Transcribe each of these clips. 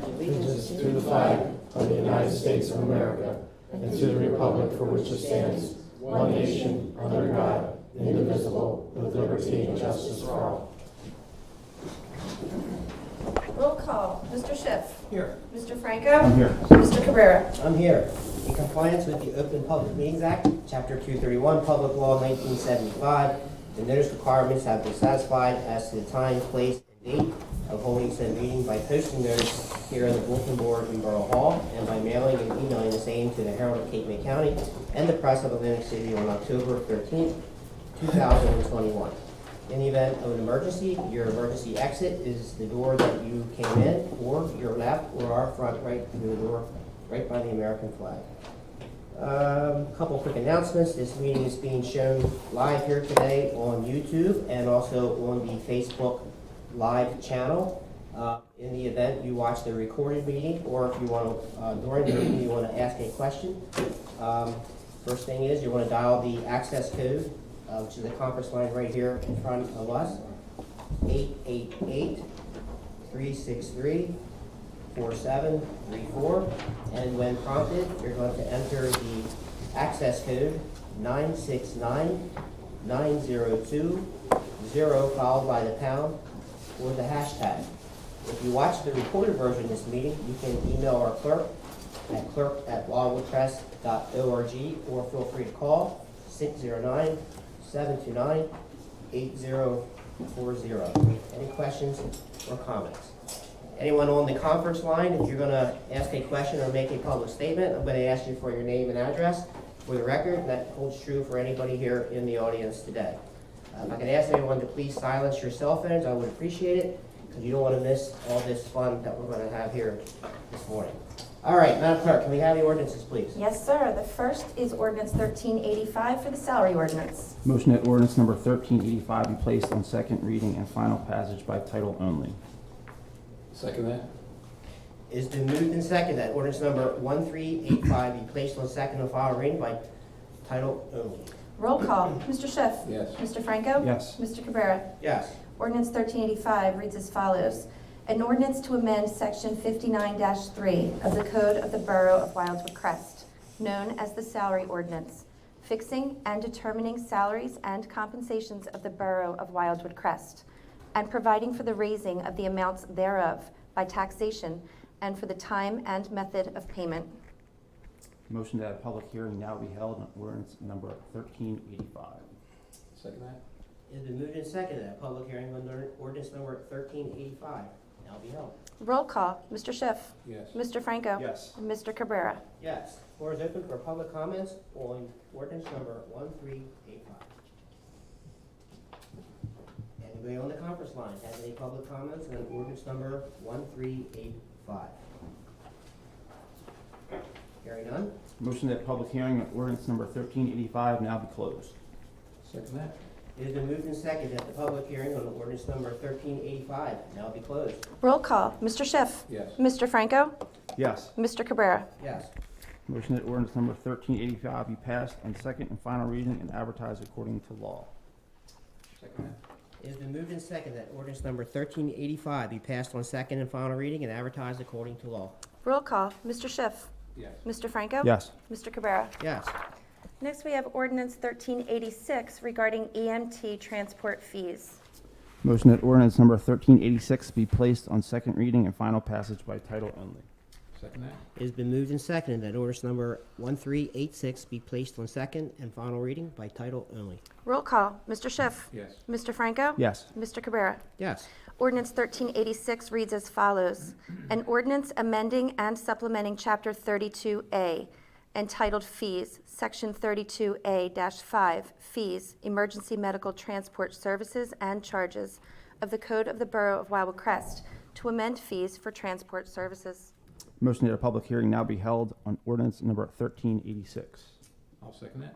allegiance to the flag of the United States of America and to the republic for which it stands, one nation, under God, indivisible, with liberty and justice for all. Roll call. Mr. Schiff. Here. Mr. Franco. I'm here. Mr. Cabrera. I'm here. In compliance with the Open Public Meetings Act, Chapter 231, Public Law 1975, the notice requirements have been satisfied as to the time, place, and date of holding said meeting by posting notice here in the bulletin board in Borough Hall and by mailing and emailing the same to the Herald of Cape May County and the Press of Atlantic City on October 13th, 2021. In the event of an emergency, your emergency exit is the door that you came in, or your left or our front right through the door, right by the American flag. Couple quick announcements. This meeting is being shown live here today on YouTube and also on the Facebook Live channel. In the event you watch the recorded meeting, or if you want to, during the meeting, you want to ask a question, first thing is you want to dial the access code, which is the conference line right here in front of us, 888-363-4734, and when prompted, you're going to enter the access code 969-902-0 followed by the pound or the hashtag. If you watch the recorded version of this meeting, you can email our clerk at clerk@wildwoodcrest.org or feel free to call 609-729-8040. Any questions or comments? Anyone on the conference line, if you're going to ask a question or make a public statement, I'm going to ask you for your name and address for the record. That holds true for anybody here in the audience today. If I could ask everyone to please silence your cell phones, I would appreciate it, because you don't want to miss all this fun that we're going to have here this morning. All right, Madam Clerk, can we have the ordinances, please? Yes, sir. The first is Ordinance 1385 for the salary ordinance. Motion that ordinance number 1385 be placed on second reading and final passage by title only. Second that? It's been moved and seconded that ordinance number 1385 be placed on second and final reading by title only. Roll call. Mr. Schiff. Yes. Mr. Franco. Yes. Mr. Cabrera. Yes. Ordinance 1385 reads as follows. An ordinance to amend Section 59-3 of the Code of the Borough of Wildwood Crest, known as the Salary Ordinance, fixing and determining salaries and compensations of the Borough of Wildwood Crest, and providing for the raising of the amounts thereof by taxation and for the time and method of payment. Motion that a public hearing now be held on ordinance number 1385. Second that? It's been moved and seconded that public hearing on ordinance number 1385 now be held. Roll call. Mr. Schiff. Yes. Mr. Franco. Yes. And Mr. Cabrera. Yes. Floor is open for public comments on ordinance number 1385. Anybody on the conference line has any public comments on ordinance number 1385? Hearing none. Motion that public hearing on ordinance number 1385 now be closed. Second that? It has been moved and seconded that the public hearing on ordinance number 1385 now be closed. Roll call. Mr. Schiff. Yes. Mr. Franco. Yes. Mr. Cabrera. Yes. Motion that ordinance number 1385 be passed on second and final reading and advertised according to law. Second that? It has been moved and seconded that ordinance number 1385 be passed on second and final reading and advertised according to law. Roll call. Mr. Schiff. Yes. Mr. Franco. Yes. Mr. Cabrera. Yes. Next, we have Ordinance 1386 regarding EMT transport fees. Motion that ordinance number 1386 be placed on second reading and final passage by title only. Second that? It has been moved and seconded that ordinance number 1386 be placed on second and final reading by title only. Roll call. Mr. Schiff. Yes. Mr. Franco. Yes. Mr. Cabrera. Yes. Ordinance 1386 reads as follows. An ordinance amending and supplementing Chapter 32A, entitled Fees, Section 32A-5, Fees, Emergency Medical Transport Services and Charges of the Code of the Borough of Wildwood Crest to amend fees for transport services. Motion that a public hearing now be held on ordinance number 1386. I'll second that.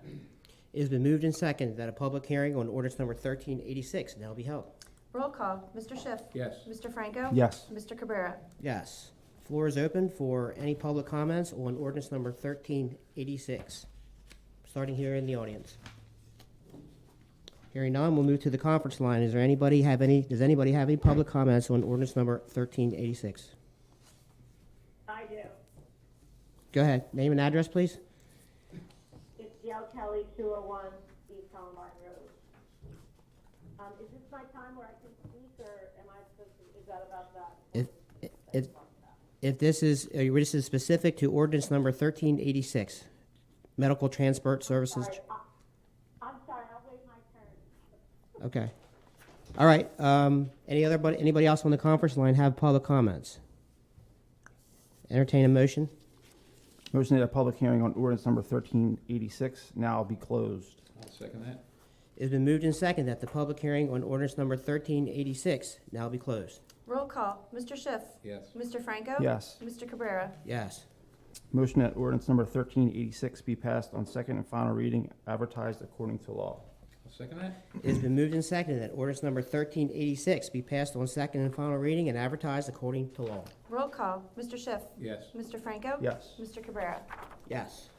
It has been moved and seconded that a public hearing on ordinance number 1386 now be held. Roll call. Mr. Schiff. Yes. Mr. Franco. Yes. Mr. Cabrera. Yes. Floor is open for any public comments on ordinance number 1386, starting here in the audience. Hearing none, we'll move to the conference line. Does anybody have any public comments on ordinance number 1386? Go ahead. Name and address, please. It's Gail Kelly, 201 East Columbine Road. Is this my time where I can speak, or am I supposed to, is that about that? If this is specific to ordinance number 1386, medical transport services. I'm sorry, I'll wait my turn. Okay. All right. Anybody else on the conference line have public comments? Entertain a motion. Motion that a public hearing on ordinance number 1386 now be closed. I'll second that. It's been moved and seconded that the public hearing on ordinance number 1386 now be closed. Roll call. Mr. Schiff. Yes. Mr. Franco. Yes. Mr. Cabrera. Yes. Motion that ordinance number 1386 be passed on second and final reading, advertised according to law. I'll second that. It's been moved and seconded that ordinance number 1386 be passed on second and final reading and advertised according to law. Roll call. Mr. Schiff. Yes. Mr. Franco. Yes. Mr. Cabrera. Yes.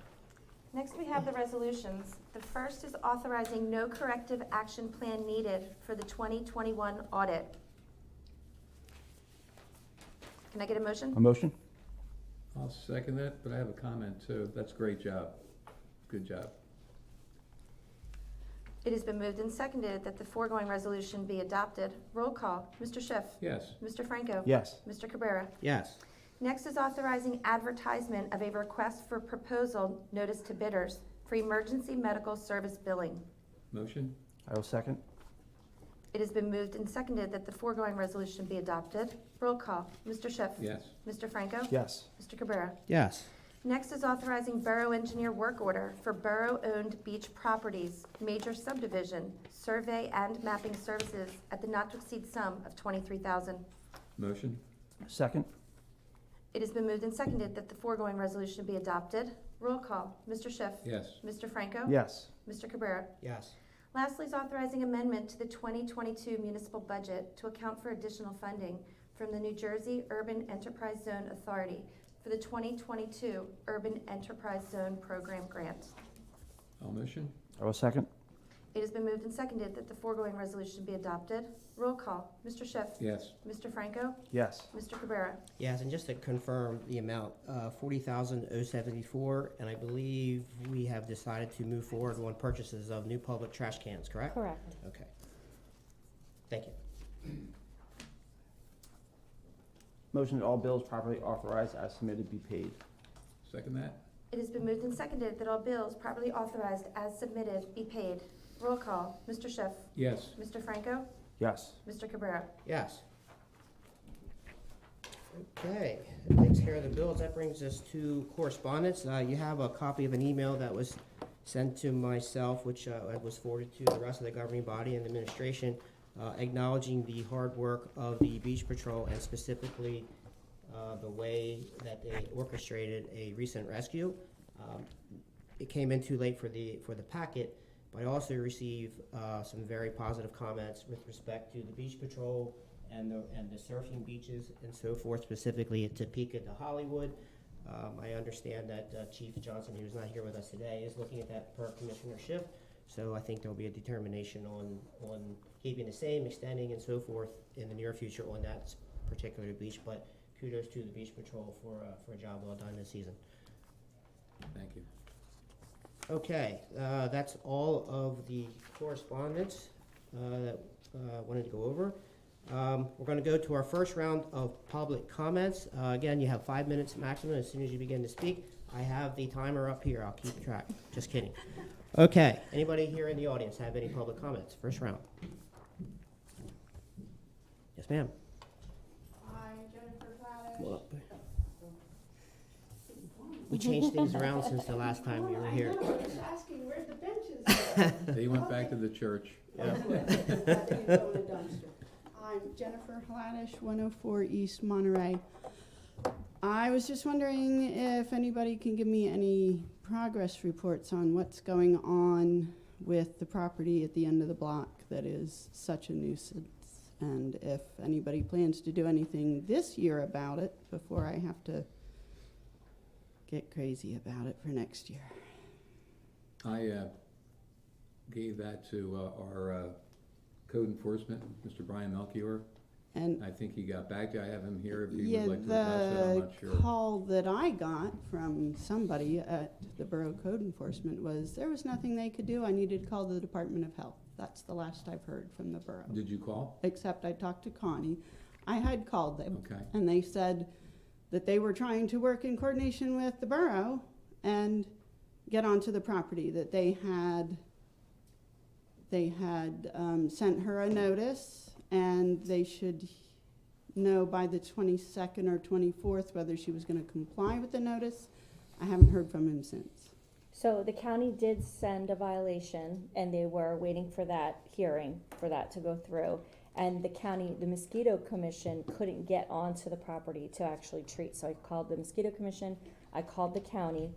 Next, we have the resolutions. The first is authorizing no corrective action plan needed for the 2021 audit. Can I get a motion? A motion? I'll second that, but I have a comment too. That's a great job. Good job. It has been moved and seconded that the foregoing resolution be adopted. Roll call. Mr. Schiff. Yes. Mr. Franco. Yes. Mr. Cabrera. Yes. Next is authorizing advertisement of a request for proposal notice to bidders for emergency medical service billing. Motion? I will second. It has been moved and seconded that the foregoing resolution be adopted. Roll call. Mr. Schiff. Yes. Mr. Franco. Yes. Mr. Cabrera. Yes. Next is authorizing borough engineer work order for borough-owned beach properties, major subdivision, survey and mapping services at the not-to-exceed sum of $23,000. Motion? Second. It has been moved and seconded that the foregoing resolution be adopted. Roll call. Mr. Schiff. Yes. Mr. Franco. Yes. Mr. Cabrera. Yes. Lastly is authorizing amendment to the 2022 municipal budget to account for additional funding from the New Jersey Urban Enterprise Zone Authority for the 2022 Urban Enterprise Zone Program Grant. I'll motion? I will second. It has been moved and seconded that the foregoing resolution be adopted. Roll call. Mr. Schiff. Yes. Mr. Franco. Yes. Mr. Cabrera. Yes, and just to confirm the amount, 40,074, and I believe we have decided to move forward on purchases of new public trash cans, correct? Correct. Okay. Thank you. Motion that all bills properly authorized as submitted be paid. Second that? It has been moved and seconded that all bills properly authorized as submitted be paid. Roll call. Mr. Schiff. Yes. Mr. Franco. Yes. Mr. Cabrera. Yes. Okay, that takes care of the bills. That brings us to correspondence. You have a copy of an email that was sent to myself, which was forwarded to the rest of the governing body and administration, acknowledging the hard work of the Beach Patrol and specifically the way that they orchestrated a recent rescue. It came in too late for the packet, but I also received some very positive comments with respect to the Beach Patrol and the surfing beaches and so forth, specifically at Topeka to Hollywood. I understand that Chief Johnson, who's not here with us today, is looking at that per commissionership. So I think there'll be a determination on keeping the same, extending and so forth in the near future on that particular beach. But kudos to the Beach Patrol for a job well done this season. Thank you. Okay, that's all of the correspondence that I wanted to go over. We're going to go to our first round of public comments. Again, you have 5 minutes maximum as soon as you begin to speak. I have the timer up here. I'll keep track. Just kidding. Okay, anybody here in the audience have any public comments? First round. Yes, ma'am. Hi, Jennifer Cladish. Well, we changed things around since the last time we were here. I know, just asking where the benches are. They went back to the church. I think it's going in a dumpster. I'm Jennifer Hladish, 104 East Monterey. I was just wondering if anybody can give me any progress reports on what's going on with the property at the end of the block that is such a nuisance, and if anybody plans to do anything this year about it before I have to get crazy about it for next year. I gave that to our code enforcement, Mr. Brian Melchior, And I think he got back to you. I have him here if you yeah, would like to address it, I'm not the sure. call that I got from somebody at the Borough Code Enforcement was there was nothing they could do. I needed to call the Department of Health. That's the last I've heard from the borough. Did you call? Except I talked to Connie. I had called them. Okay. And they said that they were trying to work in coordination with the borough and get onto the property, that they had sent her a notice, and they should know by the 22nd or 24th whether she was going to comply with the notice. I haven't heard from him since. So the county did send a violation, and they were waiting for that hearing, for that to go through. And the mosquito commission couldn't get onto the property to actually treat. So I called the mosquito commission, I called the county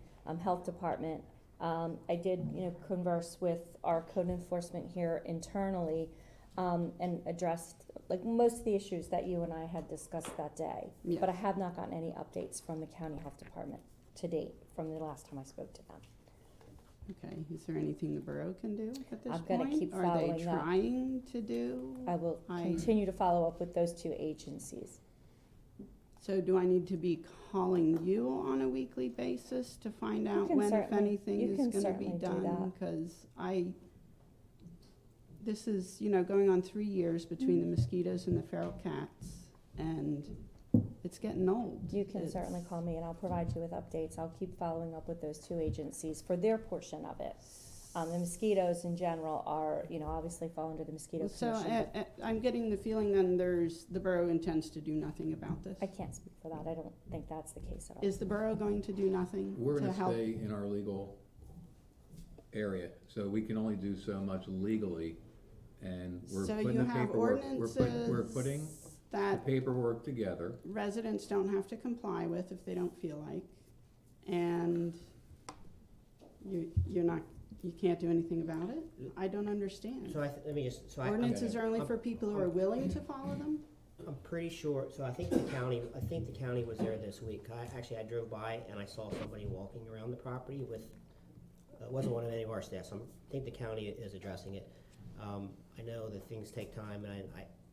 health department. I did, converse with our code enforcement here internally, and addressed like most of the issues that you and I had discussed that day. Yeah. But I have not gotten any updates from the county health department to date from the last time I spoke to them. Okay, is there anything the borough can do at this I'm point? gonna keep Are following they up. trying to do? I will I- continue to follow up with those two agencies. So do I need to be calling you on a weekly basis to find out can when, if certainly- anything, you is can gonna be certainly do done? that. Because this is, going on 3 years between the mosquitoes and the feral cats, and it's getting old. You can It's- certainly call me and I'll provide you with updates. I'll keep following up with those two agencies for their portion of it. The mosquitoes in general are, obviously fall under the mosquito So commission. but I'm getting the feeling then the borough intends to do nothing about this. I can't speak for that. I don't think that's the case at all. Is the borough going to do nothing We're to gonna help? stay in our legal area, so we can only do so much legally. And we're So putting you the have paperwork, we're putting ordinances the that paperwork together. residents don't have to comply with if they don't feel like, and you can't do anything about it? I don't understand. So let me just, so I. Ordinances are only for people who are willing to follow them? I'm pretty sure, so I think the county was there this week. I drove by and I saw somebody walking around the property with, it wasn't one of any of our staff, so I think the county is addressing it. I know that things take time, and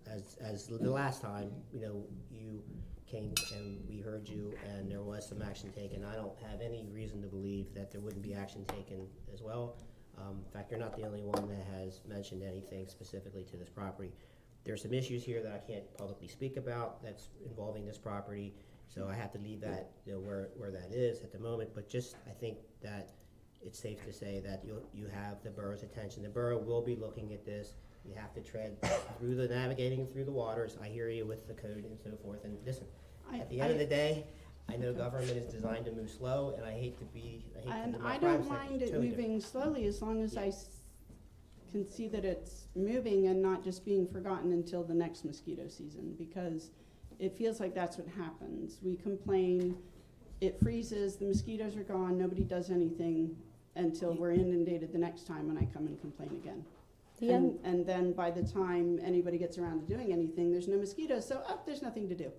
as the last time, you came and we heard you, and there was some action taken. I don't have any reason to believe that there wouldn't be action taken as well. In fact, you're not the only one that has mentioned anything specifically to this property. There's some issues here that I can't publicly speak about that's involving this property, so I have to leave that, where that is at the moment. But just, I think that it's safe to say that you have the borough's attention. The borough will be looking at this. You have to tread navigating through the waters. I hear you with the code and so forth. And listen, at the end of the day, I know government is designed to move slow, and I hate to And put my I don't private mind it secretary to- moving slowly as long as I can see that it's moving and not just being forgotten until the next mosquito season, because it feels like that's what happens. We complain, it freezes, the mosquitoes are gone, nobody does anything until we're inundated the next time and I come and complain again. And then by the time anybody gets around to doing anything, there's no mosquitoes, so there's nothing to do.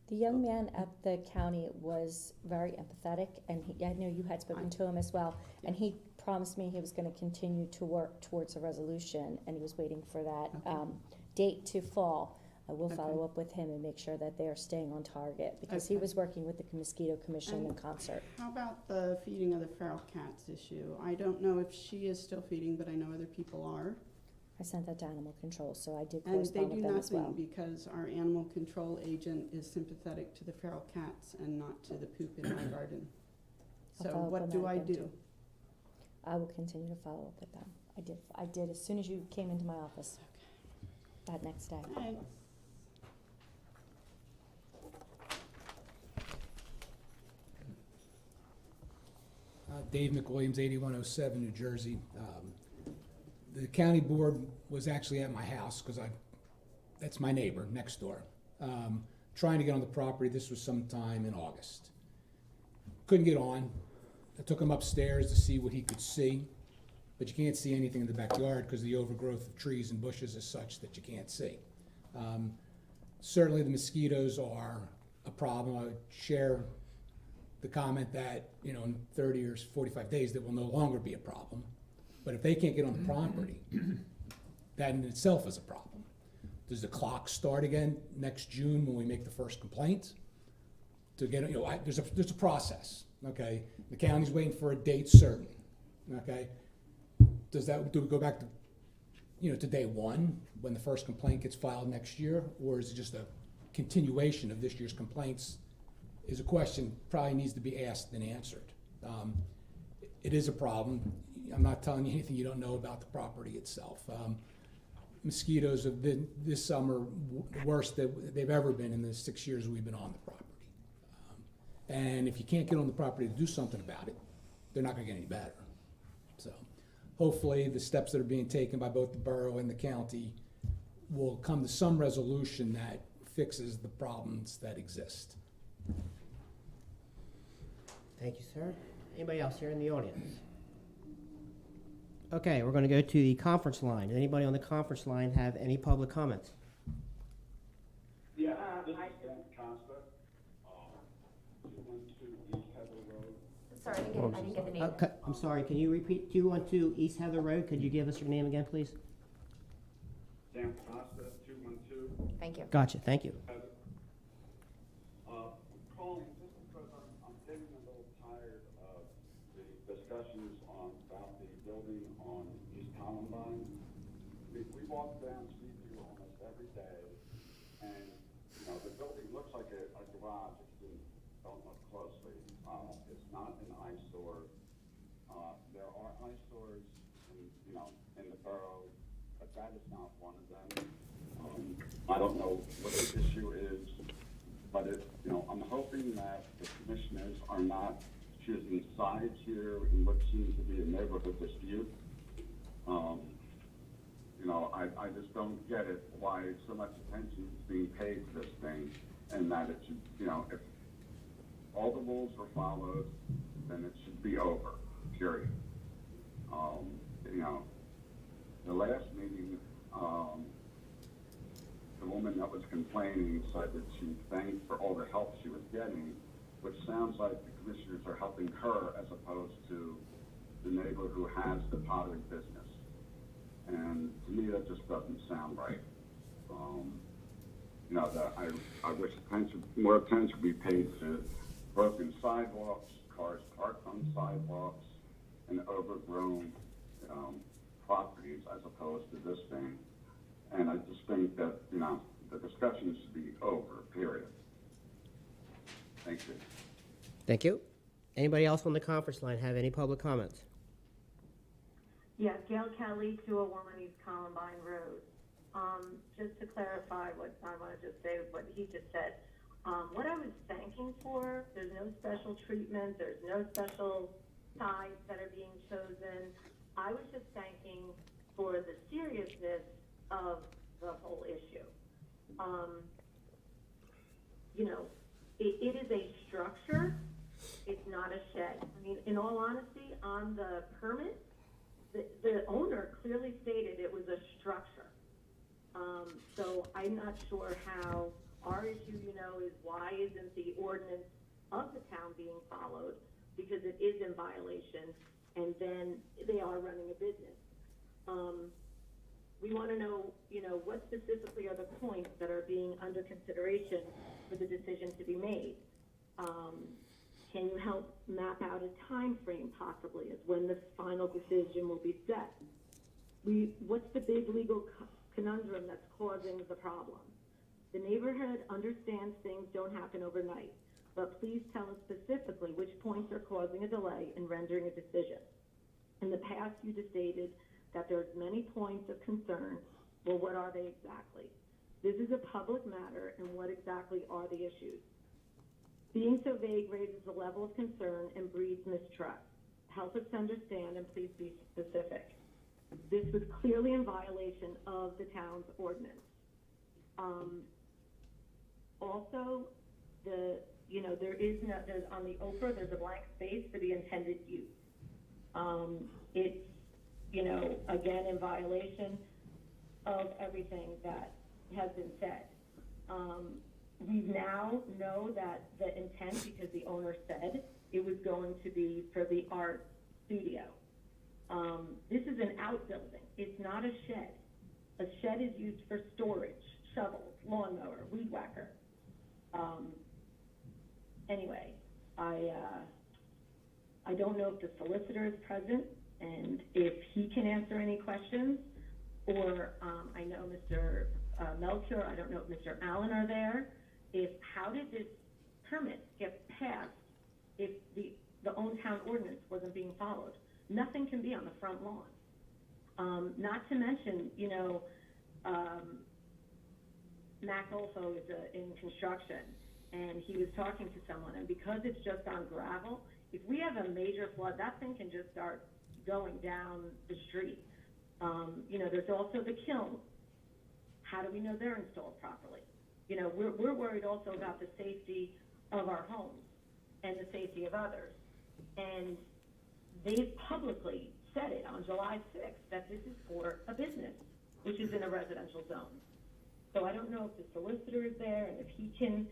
The young man at the county was very empathetic, and I know you had spoken to him as well, and he promised me he was going to continue to work towards a resolution, and he was waiting for that date to fall. I will follow up with him and make sure that they're staying on target, because he Okay. was working with the mosquito commission in And concert. How about the feeding of the feral cats issue? I don't know if she is still feeding, but I know other people are. I sent that to animal control, so I did And they correspond do with them as nothing well. because our animal control agent is sympathetic to the feral cats and not to the poop in my garden. I'll So follow up what on do that I again, do? too. I will continue to follow up with them. I did as soon as you came into my office that next day. Thanks. Dave McWilliams, 8107 New Jersey. The county board was actually at my house because that's my neighbor next door, trying to get on the property. This was sometime in August. Couldn't get on. I took him upstairs to see what he could see, but you can't see anything in the backyard because the overgrowth of trees and bushes is such that you can't see. Certainly the mosquitoes are a problem. I would share the comment that, in 30 or 45 days, that will no longer be a problem. But if they can't get on the property, that in itself is a problem. Does the clock start again next June when we make the first complaint? To get, there's a process, okay? The county's waiting for a date certain, okay? Do we go back to, to day one, when the first complaint gets filed next year? Or is it just a continuation of this year's complaints? Is a question probably needs to be asked and answered. It is a problem. I'm not telling you anything you don't know about the property itself. Mosquitoes have been this summer the worst that they've ever been in the 6 years we've been on the property. And if you can't get on the property to do something about it, they're not gonna get any better. So hopefully the steps that are being taken by both the borough and the county will come to some resolution that fixes the problems that exist. Thank you, sir. Anybody else here in the audience? Okay, we're going to go to the conference line. Does anybody on the conference line have any public comments? Yeah, this is Dan Costa, 212 East Heather Road. Sorry, I didn't get the name. Okay, I'm sorry, can you repeat 212 East Heather Road? Could you give us your name again, please? Dan Costa, 212 Thank you. Gotcha, thank you. Heather. Calling just because I'm getting a little tired of the discussions about the building on East Columbine. We walk down Street View almost every day, and the building looks like a garage if you don't look closely. It's not an eyesore. There are eyesores in the borough, but that is not one of them. I don't know what the issue is, but I'm hoping that the commissioners are not choosing sides here in what seems to be a neighborhood dispute. I just don't get it, why so much attention is being paid to this thing, and that it should, if all the rules were followed, then it should be over, period. The last meeting, the woman that was complaining said that she thanked for all the help she was getting, which sounds like the commissioners are helping her as opposed to the neighbor who has the pottery business. And to me, that just doesn't sound right. I wish more attention be paid to broken sidewalks, cars parked on sidewalks, and overgrown properties as opposed to this thing. And I just think that, the discussion should be over, period. Thank you. Thank you. Anybody else on the conference line have any public comments? Yeah, Gail Kelly, 201 East Columbine Road. Just to clarify what I want to just say, what he just said. What I was thanking for, there's no special treatment, there's no special sides that are being chosen. I was just thanking for the seriousness of the whole issue. It is a structure, it's not a shed. I mean, in all honesty, on the permit, the owner clearly stated it was a structure. So I'm not sure how our issue, is why isn't the ordinance of the town being followed? Because it is in violation, and then they are running a business. We want to know, what specifically are the points that are being under consideration for the decision to be made? Can you help map out a time frame possibly as when the final decision will be set? What's the big legal conundrum that's causing the problem? The neighborhood understands things don't happen overnight, but please tell us specifically which points are causing a delay in rendering a decision. In the past, you just stated that there's many points of concern. Well, what are they exactly? This is a public matter, and what exactly are the issues? Being so vague raises the level of concern and breeds mistrust. Help us understand, and please be specific. This was clearly in violation of the town's ordinance. Also, there's on the OPRA, there's a blank space for the intended use. It's, again, in violation of everything that has been said. We now know that the intent, because the owner said it was going to be for the art studio. This is an outbuilding. It's not a shed. A shed is used for storage. lawnmower, weed whacker. Anyway, I don't know if the solicitor is present and if he can answer any questions, or I know Mr. Melchior, I don't know if Mr. Allen are there. How did this permit get passed if the own town ordinance wasn't being followed? Nothing can be on the front lawn. Not to mention, you know, Mac also is in construction, and he was talking to someone, and because it's just on gravel, if we have a major flood, that thing can just start going down the street. You know, there's also the kiln. How do we know they're installed properly? You know, we're worried also about the safety of our homes and the safety of others. And they've publicly said it on July 6th that this is for a business, which is in a residential zone. So I don't know if the solicitor is there and if he can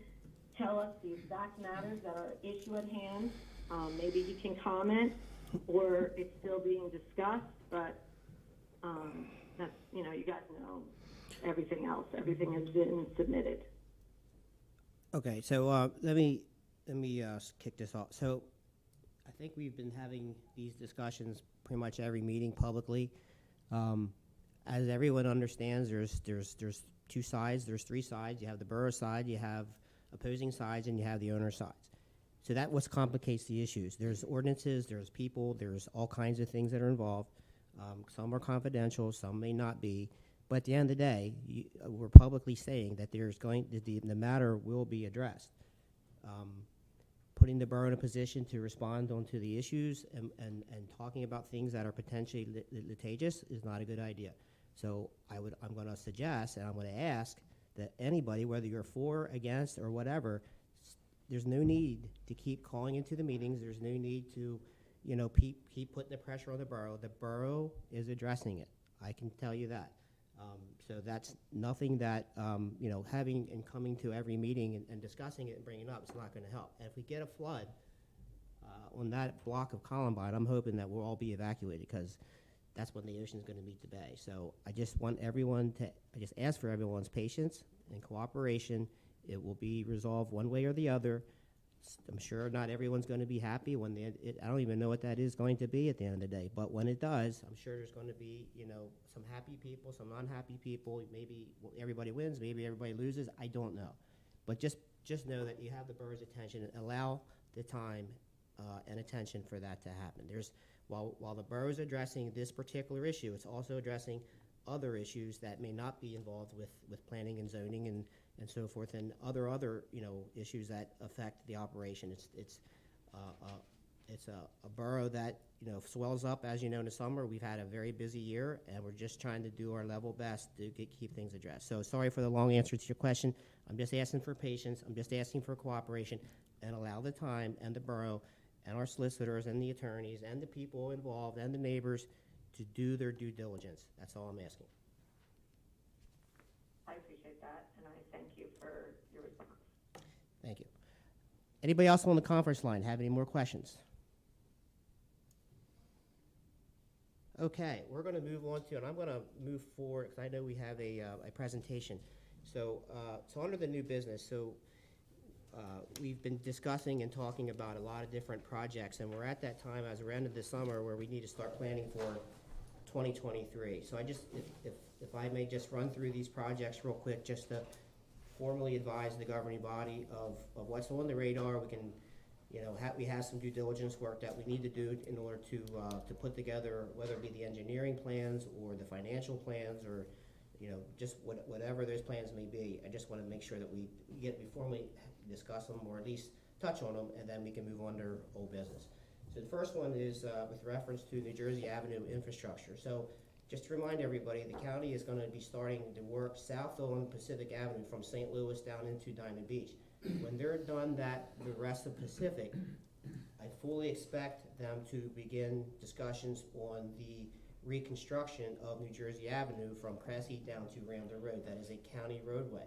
tell us the exact matters that are at issue at hand. Maybe he can comment, or it's still being discussed, but that's, you know, you guys know everything else. Everything has been submitted. Okay, so let me kick this off. So I think we've been having these discussions pretty much every meeting publicly. As everyone understands, there's two sides, there's three sides. You have the borough side, you have opposing sides, and you have the owner sides. So that what complicates the issues. There's ordinances, there's people, there's all kinds of things that are involved. Some are confidential, some may not be. But at the end of the day, we're publicly saying that the matter will be addressed. Putting the borough in a position to respond onto the issues and talking about things that are potentially litigious is not a good idea. So I'm going to suggest, and I'm going to ask that anybody, whether you're for, against, or whatever, there's no need to keep calling into the meetings. There's no need to, you know, keep putting the pressure on the borough. The borough is addressing it. I can tell you that. So that's nothing that, you know, having and coming to every meeting and discussing it and bringing it up is not going to help. And if we get a flood on that block of Columbine, I'm hoping that we'll all be evacuated, because that's when the ocean's going to meet the bay. So I just want everyone to, I just ask for everyone's patience and cooperation. It will be resolved one way or the other. I'm sure not everyone's going to be happy when I don't even know what that is going to be at the end of the day. But when it does, I'm sure there's going to be, you know, some happy people, some unhappy people. Maybe everybody wins, maybe everybody loses. I don't know. But just know that you have the borough's attention, and allow the time and attention for that to happen. While the borough's addressing this particular issue, it's also addressing other issues that may not be involved with planning and zoning and so forth, and other you know, issues that affect the operation. It's a borough that, you know, swells up, as you know, in the summer. We've had a very busy year, and we're just trying to do our level best to keep things addressed. So sorry for the long answer to your question. I'm just asking for patience. I'm just asking for cooperation, and allow the time and the borough and our solicitors and the attorneys and the people involved and the neighbors to do their due diligence. That's all I'm asking. I appreciate that, and I thank you for your response. Thank you. Anybody else on the conference line have any more questions? Okay, we're going to move on to, and I'm going to move forward because I know we have a presentation. So under the new business, we've been discussing and talking about a lot of different projects, and we're at that time as we're ending the summer where we need to start planning for 2023. So I just, if I may just run through these projects real quick, just to formally advise the governing body of what's on the radar. We can, you know, we have some due diligence work that we need to do in order to put together, whether it be the engineering plans or the financial plans, or, you know, just whatever those plans may be. I just want to make sure that we formally discuss them, or at least touch on them, and then we can move on to old business. So the first one is with reference to New Jersey Avenue infrastructure. So just to remind everybody, the county is going to be starting the work south on Pacific Avenue from St. Louis down into Diamond Beach. When they're done that, the rest of Pacific, I fully expect them to begin discussions on the reconstruction of New Jersey Avenue from Cressy down to Randall Road. That is a county roadway.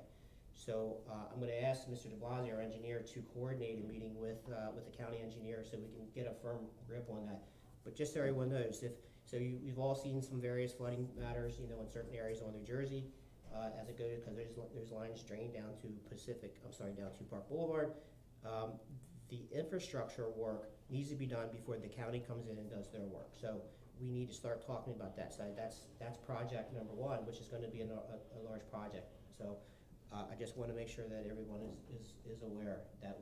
So I'm going to ask Mr. de Blasio, our engineer, to coordinate a meeting with the county engineer so we can get a firm grip on that. But just so everyone knows, you've all seen some various flooding matters, you know, in certain areas on New Jersey. as it goes, because there's lines drained down to down to Park Boulevard. The infrastructure work needs to be done before the county comes in and does their work. So we need to start talking about that side. That's project number one, which is going to be a large project. So I just want to make sure that everyone is aware that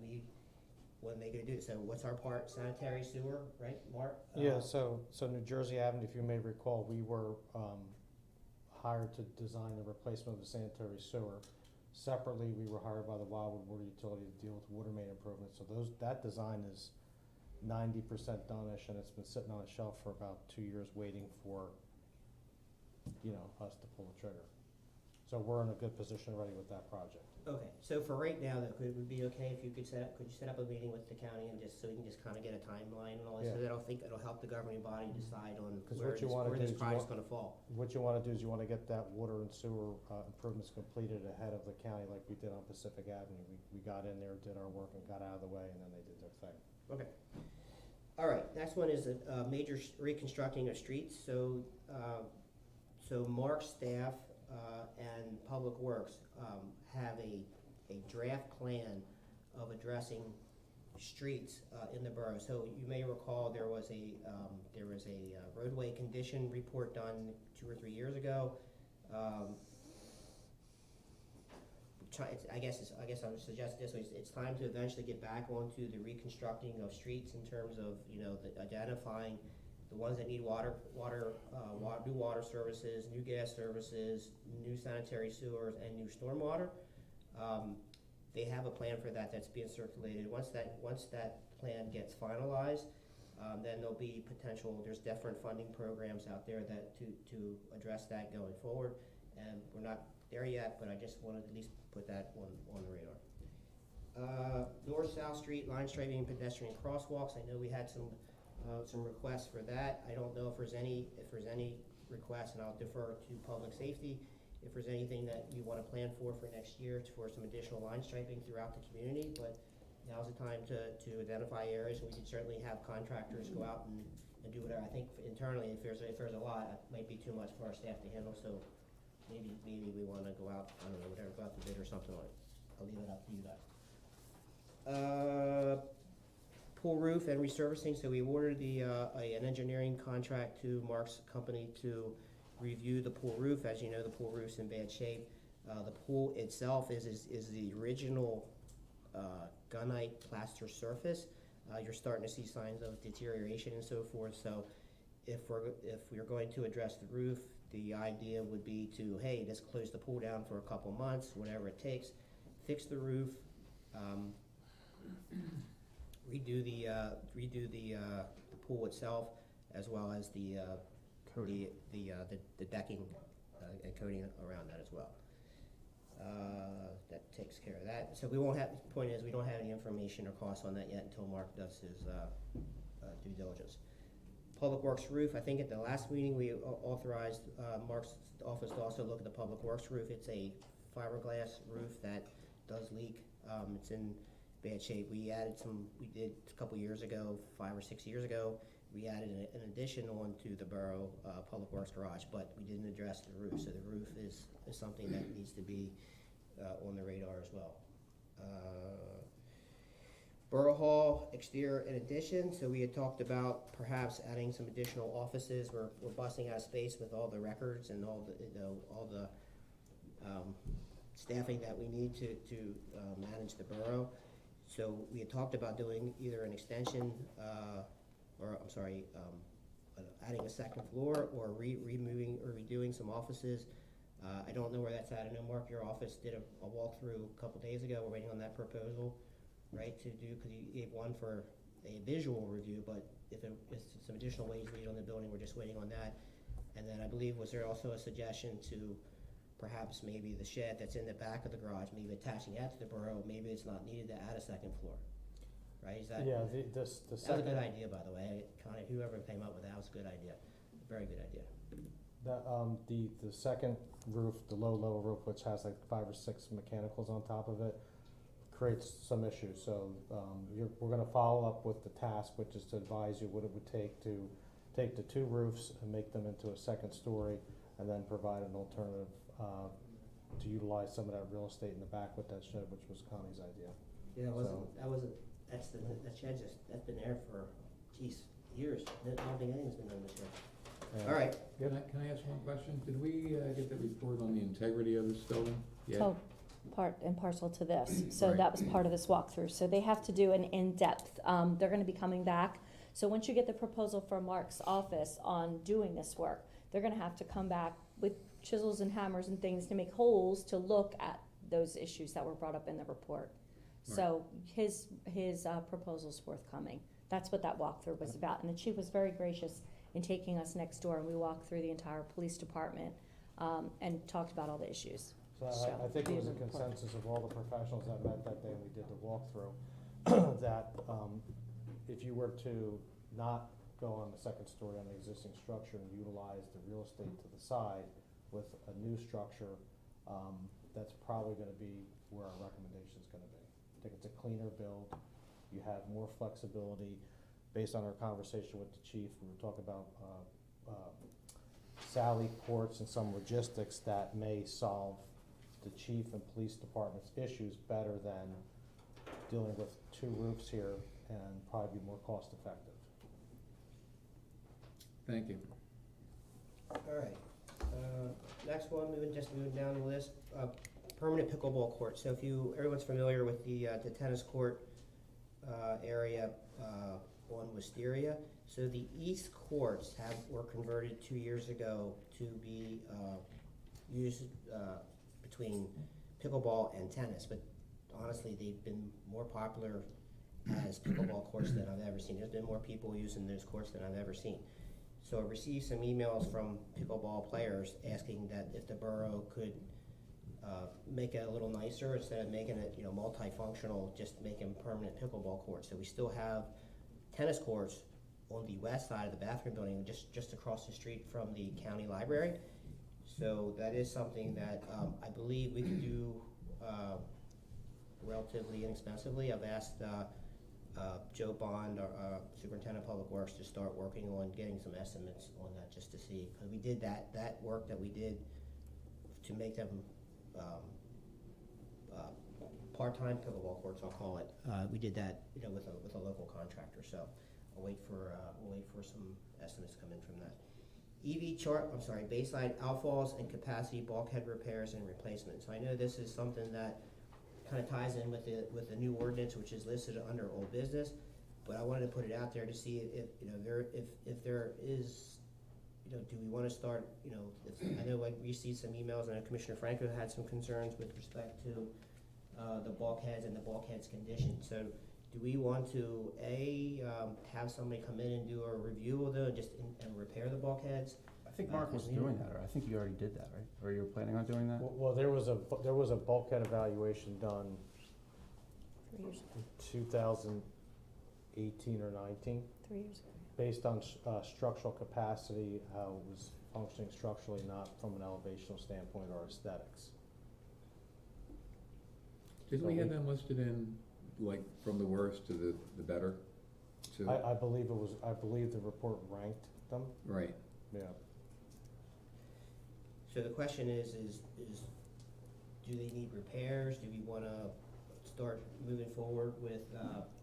when they gonna do it. So what's our part? Sanitary sewer, right, Mark? Yeah, so New Jersey Avenue, if you may recall, we were hired to design the replacement of the sanitary sewer. Separately, we were hired by the Wildwood Water Utility to deal with water main improvements. So that design is 90% done-ish, and it's been sitting on a shelf for about 2 years waiting for, us to pull the trigger. So we're in a good position already with that project. Okay, so for right now, though, could it be okay if you could set up a meeting with the county and so we can just kind of get a timeline and all this? Yeah. So that I think it'll help the governing body decide on 'Cause where what you wanna do this is you project's want- gonna fall. What you want to do is you want to get that water and sewer improvements completed ahead of the county like we did on Pacific Avenue. We got in there, did our work, and got out of the way, and then they did their thing. Okay. All right, next one is a major reconstructing of streets. So Mark's staff and Public Works have a draft plan of addressing streets in the borough. So you may recall there was a roadway condition report done 2 or 3 years ago. I guess I would suggest this way: it's time to eventually get back onto the reconstructing of streets in terms of identifying the ones that need new water services, new gas services, new sanitary sewers, and new stormwater. They have a plan for that that's being circulated. Once that plan gets finalized, then there'll be there's different funding programs out there that to address that going forward. And we're not there yet, but I just wanted to at least put that on the radar. North-South Street, line striping, pedestrian crosswalks. I know we had some requests for that. I don't know if there's any requests, and I'll defer to public safety. If there's anything that you want to plan for next year for some additional line striping throughout the community, but now's the time to identify areas. We can certainly have contractors go out and do whatever. I think internally, if there's a lot, it might be too much for our staff to handle. So maybe we want to go out. I don't know, whatever, go out to bid or something like. I'll leave it up to you guys. Pool roof and resurfacing. So we awarded an engineering contract to Mark's company to review the pool roof. As you know, the pool roof's in bad shape. The pool itself is the original gunite plaster surface. You're starting to see signs of deterioration and so forth. So if we're going to address the roof, the idea would be to, hey, just close the pool down for a couple months, whatever it takes, fix the roof, redo the pool itself, as well as the decking and coating around that as well. That takes care of that. So we won't have. The point is, we don't have any information or costs on that yet until Mark does his due diligence. Public Works roof. I think at the last meeting we authorized Mark's office to also look at the Public Works roof. It's a fiberglass roof that does leak. It's in bad shape. We did a couple years ago, 5 or 6 years ago. We added an addition onto the borough Public Works garage, but we didn't address the roof. So the roof is something that needs to be on the radar as well. Borough Hall exterior and addition. So we had talked about perhaps adding some additional offices. We're busting out of space with all the records and all the staffing that we need to manage the borough. So we had talked about doing either an extension, adding a second floor, or removing or redoing some offices. I don't know where that's at. I know, Mark, your office did a walkthrough a couple days ago. We're waiting on that proposal, right, to do, because you gave one for a visual review, but if it's some additional ways to read on the building, we're just waiting on that. And then I believe, was there also a suggestion to perhaps maybe the shed that's in the back of the garage, maybe attaching that to the borough, maybe it's not needed to add a second floor, right? Is that? Yeah, that's a good idea, by the way. Kind of whoever came up with that was a good idea, very good idea. The second roof, the lower roof, which has like 5 or 6 mechanicals on top of it, creates some issues. So we're going to follow up with the task, which is to advise you what it would take to take the 2 roofs and make them into a second story, and then provide an alternative to utilize some of that real estate in the back with that shed, which was Connie's idea. Yeah, So- that's that shed's that's been there for, geez, years. I don't think anything's been done this year. And- All right, Can I ask one question? Did we get the report on the integrity of this building? Yeah. So, part and parcel to this, so Right. that was part of this walkthrough, so they have to do an in-depth, they're gonna be coming back. So once you get the proposal from Mark's office on doing this work, they're gonna have to come back with chisels and hammers and things to make holes to look at those issues that were brought up in the report. So his proposal's forthcoming. That's what that walkthrough was about, and the chief was very gracious in taking us next door, and we walked through the entire police department, and talked about all the issues. So So, I think it was a these are important. consensus of all the professionals that met that day and we did the walkthrough, that, if you were to not go on the second story on the existing structure and utilize the real estate to the side with a new structure, that's probably gonna be where our recommendation's gonna be. I think it's a cleaner build, you have more flexibility. Based on our conversation with the chief, we were talking about, Sally ports and some logistics that may solve the chief and police department's issues better than dealing with two roofs here and probably be more cost effective. Thank you. all right. Next one, moving down the list, permanent pickleball court. So if everyone's familiar with the tennis court area on Wisteria. So the east courts were converted 2 years ago to be used between pickleball and tennis, but honestly, they've been more popular as pickleball courts than I've ever seen. There's been more people using those courts than I've ever seen. So I received some emails from pickleball players asking that if the borough could make it a little nicer, instead of making it, multifunctional, just make them permanent pickleball courts. So we still have tennis courts on the west side of the bathroom building, just across the street from the county library. So that is something that I believe we can do relatively inexpensively. I've asked Joe Bond, our Superintendent of Public Works, to start working on getting some estimates on that, just to see, because we did that work that we did to make them part-time pickleball courts, I'll call it. We did that, with a local contractor. So we'll wait for some estimates to come in from that. Baseline outfalls and capacity bulkhead repairs and replacement. So I know this is something that kind of ties in with the new ordinance, which is listed under old business, but I wanted to put it out there to see if there is, do we want to start, I know we received some emails, and Commissioner Franco had some concerns with respect to the bulkheads and the bulkheads condition. So do we want to, have somebody come in and do a review of them and repair the bulkhears? I think Mark was doing that, or I think you already did that, right? Or you were planning on doing that? Well, there was a bulkhead evaluation done 3 years ago, in 2018 or 19, 3 years ago. based on structural capacity, how it was functioning structurally, not from an elevational standpoint or aesthetics. Didn't we have them listed in, like, from the worst to the better? To- I believe the report ranked them, Right. yeah. So the question is do they need repairs? Do we wanna start moving forward with,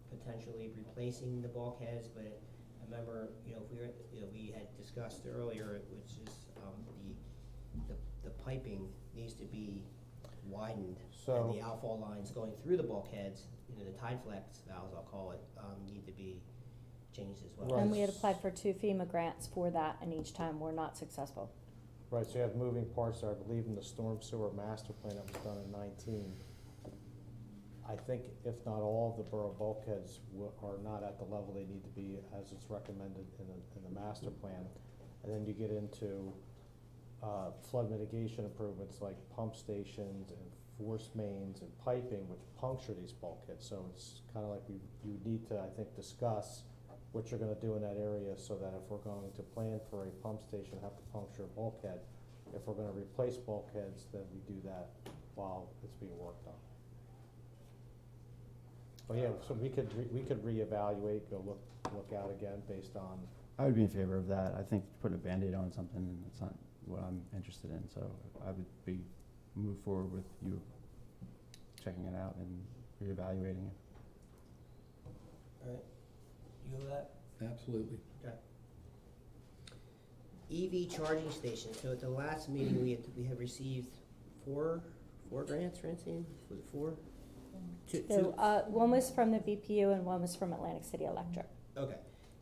potentially replacing the bulkheads? But I remember, we had discussed earlier, which is, the piping needs to be widened. So- And the outfall lines going through the bulkheads, the tide flex valves, I'll call it, need to be changed as well. Right. And we had applied for 2 FEMA grants for that, and each time we're not successful. Right, so you have moving parts there, I believe in the storm sewer master plan that was done in 19. I think if not all of the borough bulkheads are not at the level they need to be as it's recommended in the master plan. And then you get into flood mitigation improvements like pump stations and force mains and piping, which puncture these bulkheads. So it's kind of like you need to, I think, discuss what you're gonna do in that area, so that if we're going to plan for a pump station, have to puncture a bulkhead, if we're gonna replace bulkheads, then we do that while it's being worked on. But yeah, so we could reevaluate, go look out again based on, I would be in favor of that. I think putting a Band-Aid on something, it's not what I'm interested in, so I would be move forward with you checking it out and reevaluating it. All right. You with that? Absolutely. EV charging station. So at the last meeting, we had received four grants, Francine? Was it four? Two. So, one was from the BPU and one was from Atlantic City Electric. Okay.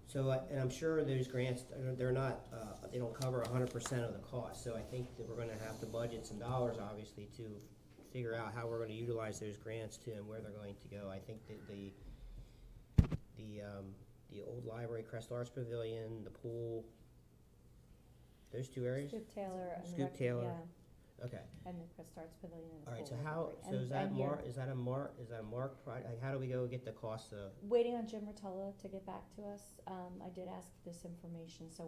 So, and I'm sure those grants, they're not, they don't cover 100% of the cost. So I think that we're gonna have to budget some dollars, obviously, to figure out how we're gonna utilize those grants to and where they're going to go. I think that the old library, Crest Arts Pavilion, the pool, those two areas? Scoop Taylor and Scoop Taylor. yeah, Okay. and the Crest Arts Pavilion. And All right, so pool. how, so And- is that and you're is that a mark, like, how do we go get the cost of? Waiting on Jim Rotella to get back to us. I did ask for this information, so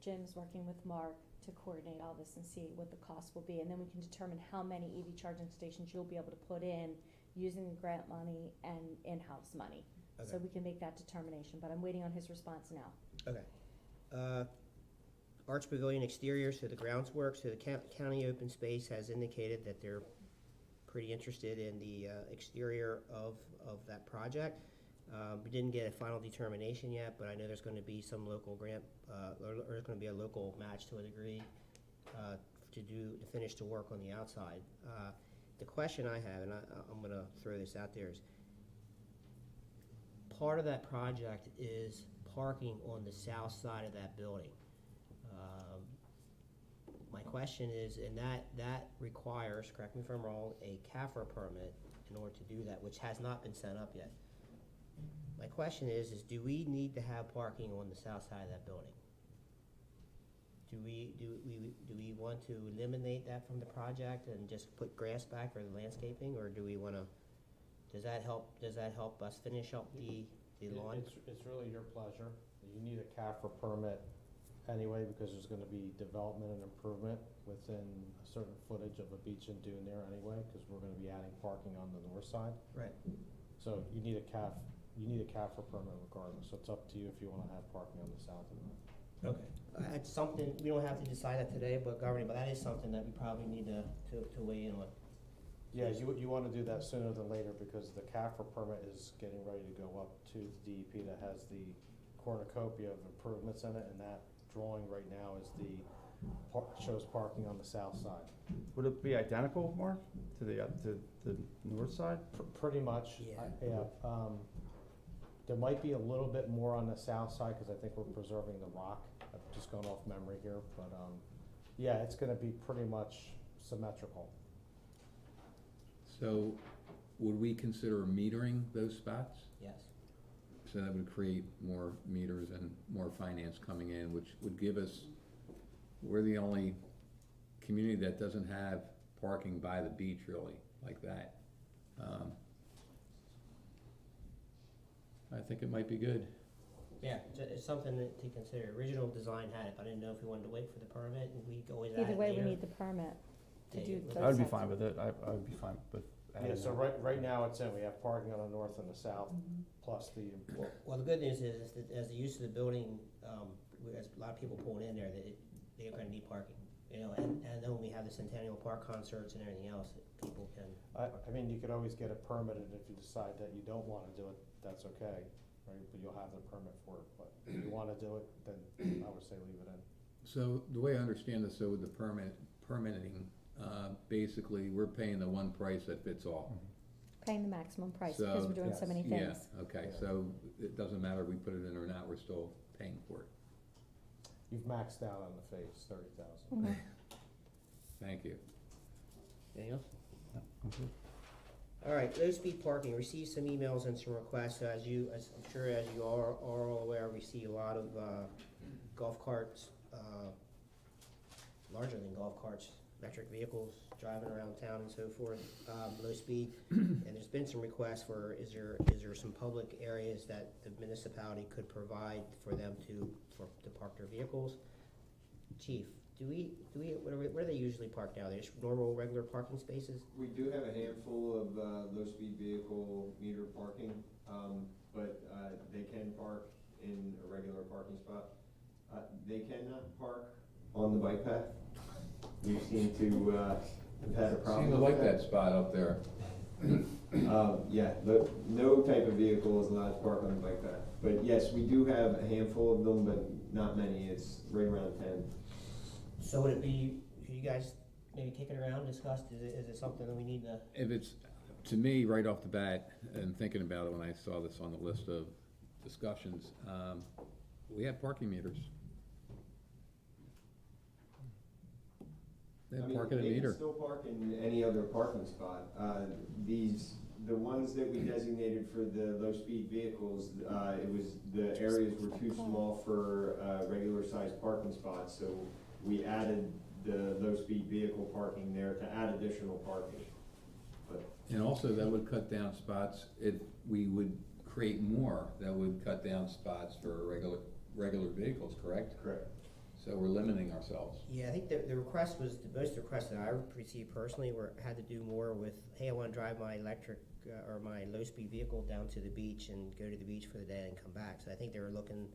Jim's working with Mark to coordinate all this and see what the cost will be, and then we can determine how many EV charging stations you'll be able to put in using the grant money and in-house money. So Okay. we can make that determination, but I'm waiting on his response now. Okay. Arts Pavilion exterior, so the grounds work, so the county open space has indicated that they're pretty interested in the exterior of that project. We didn't get a final determination yet, but I know there's gonna be some local grant, or there's gonna be a local match to a degree to finish the work on the outside. The question I have, and I'm gonna throw this out there, is part of that project is parking on the south side of that building. My question is, and that requires, correct me if I'm wrong, a CAFR permit in order to do that, which has not been sent up yet. My question is do we need to have parking on the south side of that building? Do we want to eliminate that from the project and just put grass back or the landscaping, or do we wanna, does that help us finish up the lawn? It's really your pleasure. You need a CAFR permit anyway, because there's gonna be development and improvement within a certain footage of a beach and dune there anyway, because we're gonna be adding parking on the north side. Right. So you need a CAFR permit regardless, so it's up to you if you wanna have parking on the south or not. Okay. It's something, we don't have to decide that today, but governing, but that is something that we probably need to weigh in on. Yeah, you wanna do that sooner than later, because the CAFR permit is getting ready to go up to the DEP that has the cornucopia of improvements in it, and that drawing right now is shows parking on the south side. Would it be identical, Mark, to the north side? Pretty much, Yeah. There might be a little bit more on the south side, cause I think we're preserving the rock. I'm just going off memory here, but, yeah, it's gonna be pretty much symmetrical. So would we consider metering those spots? Yes. So that would create more meters and more finance coming in, which would give us, we're the only community that doesn't have parking by the beach really, like that. I think it might be good. Yeah, it's something to consider. Original design had it, but I didn't know if we wanted to wait for the permit, and we always add Either it way, we later. need the permit to do Yeah, those I would be types fine of- with it. I would be fine with Yeah, adding so that. right now it's in, we have parking on the north and the south, plus the, Well, the good news is that as the use of the building, as a lot of people pulling in there, they're gonna need parking. You know, and then when we have the Centennial Park concerts and everything else, people can. I mean, you could always get it permitted if you decide that you don't wanna do it, that's okay, right? But you'll have the permit for it, but if you wanna do it, then I would say leave it in. So the way I understand this, so with the permitting, basically, we're paying the one price that fits all. Paying the maximum price because So- we're doing so Yes. many Yeah, things. okay, so it doesn't matter if we put it in or not, we're still paying for it. You've maxed out on the phase, 30,000. Mhm. Thank you. Anything else? Yeah, I'm good. All right, low speed parking, received some emails and some requests, as I'm sure as you are all aware, we see a lot of, golf carts, larger than golf carts, electric vehicles driving around town and so forth, low speed. And there's been some requests for, is there some public areas that the municipality could provide for them to park their vehicles? Chief, where do they usually park now? They're just normal, regular parking spaces? We do have a handful of low-speed vehicle meter parking, but they can park in a regular parking spot. They cannot park on the bike path. We seem to have had a problem Seem to with like that spot up there. Yeah, no type of vehicle is allowed to park on the bike path. But yes, we do have a handful of them, but not many. It's right around 10. So would it be, you guys maybe kick it around, discuss, is it something that we need to? If it's, to me, right off the bat, and thinking about it when I saw this on the list of discussions, we have parking meters. They have parking They meter. can still park in any other parking spot. The ones that we designated for the low-speed vehicles, it was, the areas were too small for regular sized parking spots, so we added the low-speed vehicle parking there to add additional parking. But And also, that would cut down spots, if we would create more, that would cut down spots for regular vehicles, correct? correct. So we're limiting ourselves. Yeah, I think the request was, most requests that I received personally had to do more with, hey, I wanna drive my electric, or my low-speed vehicle down to the beach and go to the beach for the day and come back. So I think they were looking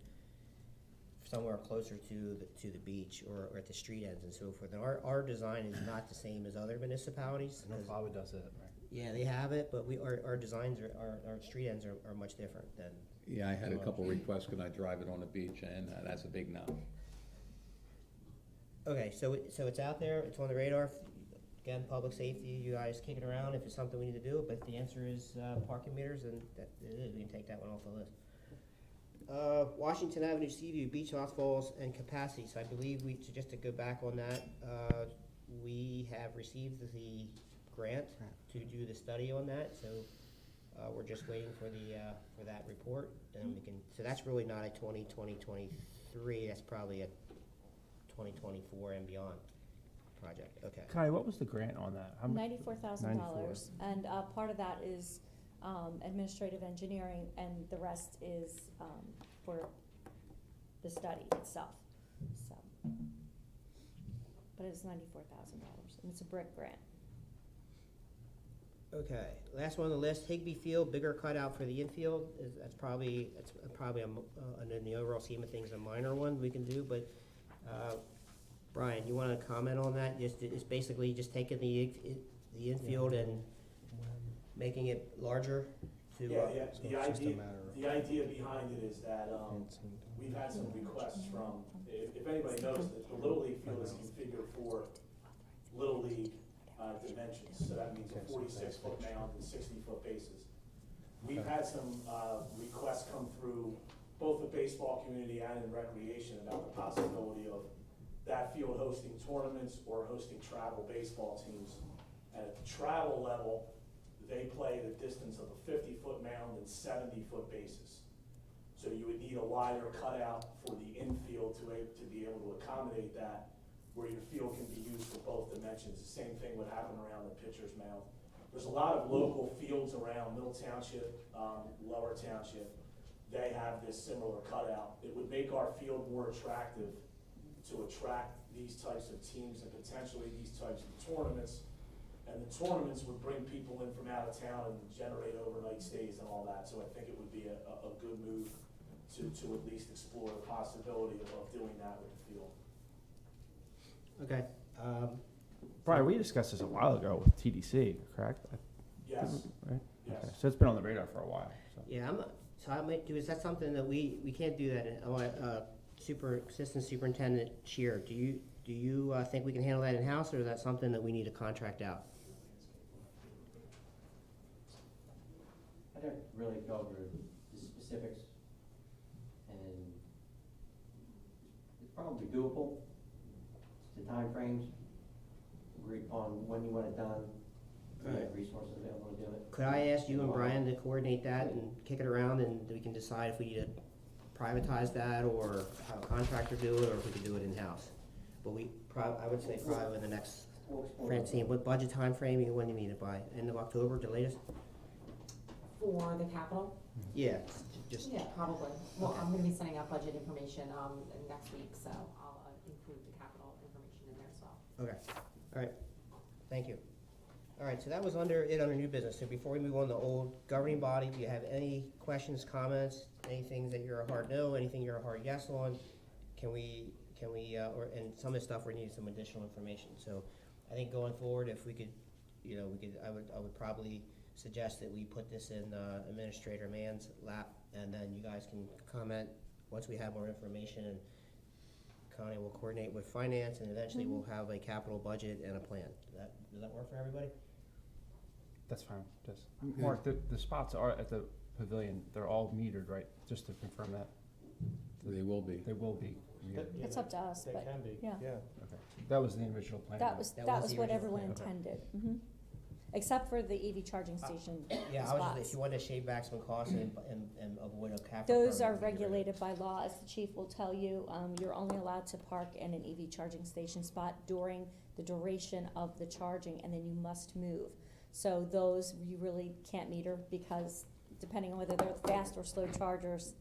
somewhere closer to the beach or at the street ends and so forth. And our design is not the same as other municipalities. I know 'cause- Wildwood does it, right? Yeah, they have it, but our designs our street ends are much different than. Yeah, I had a couple requests, can I drive it on the beach, and that's a big no. Okay, so it's out there, it's on the radar. Again, public safety, you guys kick it around if it's something we need to do, but if the answer is parking meters, then that it is, we can take that one off the list. Washington Avenue, Seaview, beach outfalls and capacity, so I believe so just to go back on that, we have received the grant to do the study on that, so we're just waiting for for that report, and we can, so that's really not a 2023, that's probably a 2024 and beyond project, okay. Kai, what was the grant on that? How much? $94,000, and part of that is administrative engineering, and the rest is for the study itself, so. But it's $94,000, and it's a brick grant. Okay, last one on the list, Higbee Field, bigger cutout for the infield, that's probably in the overall scheme of things, a minor one we can do, but, Brian, you wanna comment on that? It's basically just taking the infield and making it larger to, Yeah, So it's just a matter of- the idea behind it is that, we've had some requests from, if anybody knows, that the Little League field is configured for Little League, dimensions, so that means a 46-foot mound and 60-foot bases. We've had some, requests come through both the baseball community and in recreation about the possibility of that field hosting tournaments or hosting travel baseball teams. And at the travel level, they play the distance of a 50-foot mound and 70-foot bases. So you would need a wider cutout for the infield to be able to accommodate that, where your field can be used for both dimensions. The same thing would happen around the pitcher's mound. There's a lot of local fields around Middle Township, Lower Township. They have this similar cutout. It would make our field more attractive to attract these types of teams and potentially these types of tournaments. And the tournaments would bring people in from out of town and generate overnight stays and all that. So I think it would be a good move to at least explore the possibility of doing that with the field. okay. Brian, we discussed this a while ago with TDC, correct? Yes, Right? yes. Okay, so it's been on the radar for a while, so. Yeah, so I might do, is that something that we can't do that, Assistant Superintendent Shear, do you think we can handle that in-house, or is that something that we need to contract out? I don't really go over the specifics, and it's probably doable. The timeframes, agreed upon when you want it done, we have resources available to do it. Could I ask you and Brian to coordinate that and kick it around, and we can decide if we need to privatize that, or have a contractor do it, or if we can do it in-house? But I would say probably in the next, Francine, what budget timeframe, when do you need it by? End of October, the latest? For the capital? Yeah, just, Yeah, probably. Well, Okay. I'm gonna be sending out budget information, next week, so I'll, include the capital information in there as well. okay, all right, thank you. All right, so that was under new business. So before we move on to old governing body, do you have any questions, comments, anything that you're a hard no, anything you're a hard yes on? And some of the stuff we need some additional information. So I think going forward, if we could, I would probably suggest that we put this in Administrator Mann's lap, and then you guys can comment once we have more information, and Connie will coordinate with finance, and eventually we'll have a capital budget and a plan. Does that work for everybody? That's fine, just, Mark, the spots are at the pavilion, they're all metered, right? Just to confirm that. They will be. They will be. It's up to us, They but, can be. yeah. Okay. That was the original plan. That was That was the what original everyone plan. intended, except for the EV charging station Yeah, I was just, spots. if you want to shave back some costs and avoid a capital. Those are program, you're regulated by law, as the chief will tell you. You're only allowed to park in an EV charging station spot during the duration of the charging, and then you must move. So those you really can't meter, because depending on whether they're fast or slow chargers,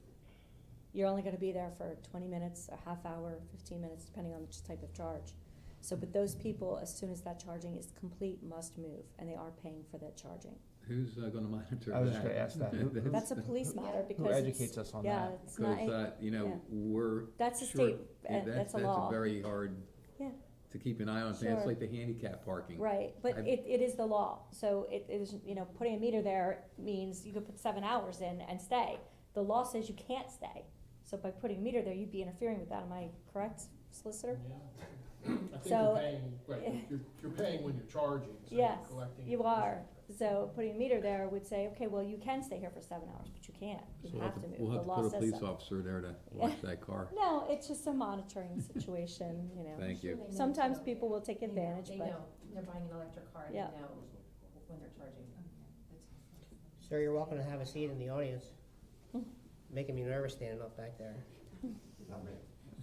you're only gonna be there for 20 minutes, a half hour, 15 minutes, depending on which type of charge. So, but those people, as soon as that charging is complete, must move, and they are paying for that charging. Who's gonna monitor that? I was just gonna ask that. That's a police matter, because Who it's- educates us on yeah, that? it's not, Because, yeah. we're. That's a sure- state, yeah, that's a That's law. a very hard Yeah. to keep an eye on. Sure. It's like the handicap parking. Right, but I've- it is the law, so it is, putting a meter there means you could put 7 hours in and stay. The law says you can't stay, so by putting a meter there, you'd be interfering with that, am I correct, solicitor? I think So- you're paying, right, you're paying when you're charging, so you're Yes, collecting. you are, so putting a meter there would say, okay, well, you can stay here for 7 hours, but you can't, you So have to move, we'll the have to law put a says police so. officer there to Yeah. watch that car. No, it's just a monitoring situation, Thank you. Sometimes people will take advantage, They but. know, they're buying an electric car, they Yeah. know when they're charging. Sir, you're welcome to have a seat in the audience. Making me nervous standing up back there.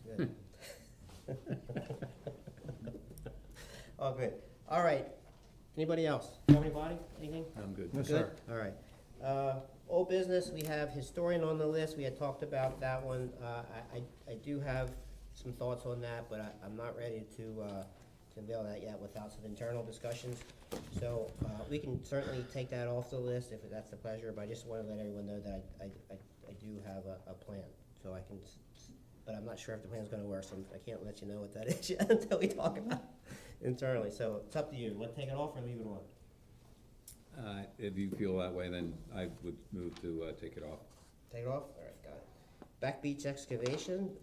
Good. Oh, good. All right. Anybody else? Anybody? Anything? I'm good. No, Good? sir. All right. Old business, we have historian on the list. We had talked about that one. I do have some thoughts on that, but I'm not ready to unveil that yet without some internal discussions. So, we can certainly take that off the list if that's the pleasure, but I just wanna let everyone know that I do have a plan. So I can, but I'm not sure if the plan's gonna work, so I can't let you know what that is yet until we talk about it internally. So it's up to you. Want to take it off or leave it on? If you feel that way, then I would move to take it off. Take it off? All right, got it. Back beach excavation,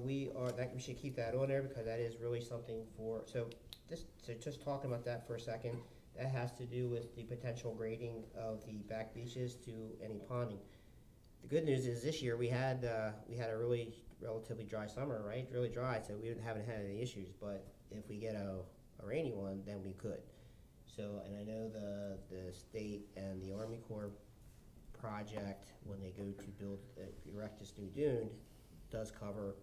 we should keep that on there because that is really something for, so just talking about that for a second, that has to do with the potential grading of the back beaches to any ponding. The good news is this year we had a really relatively dry summer, right? Really dry, so we haven't had any issues, but if we get a rainy one, then we could. So, and I know the state and the Army Corps project, when they go to erect this new dune, does cover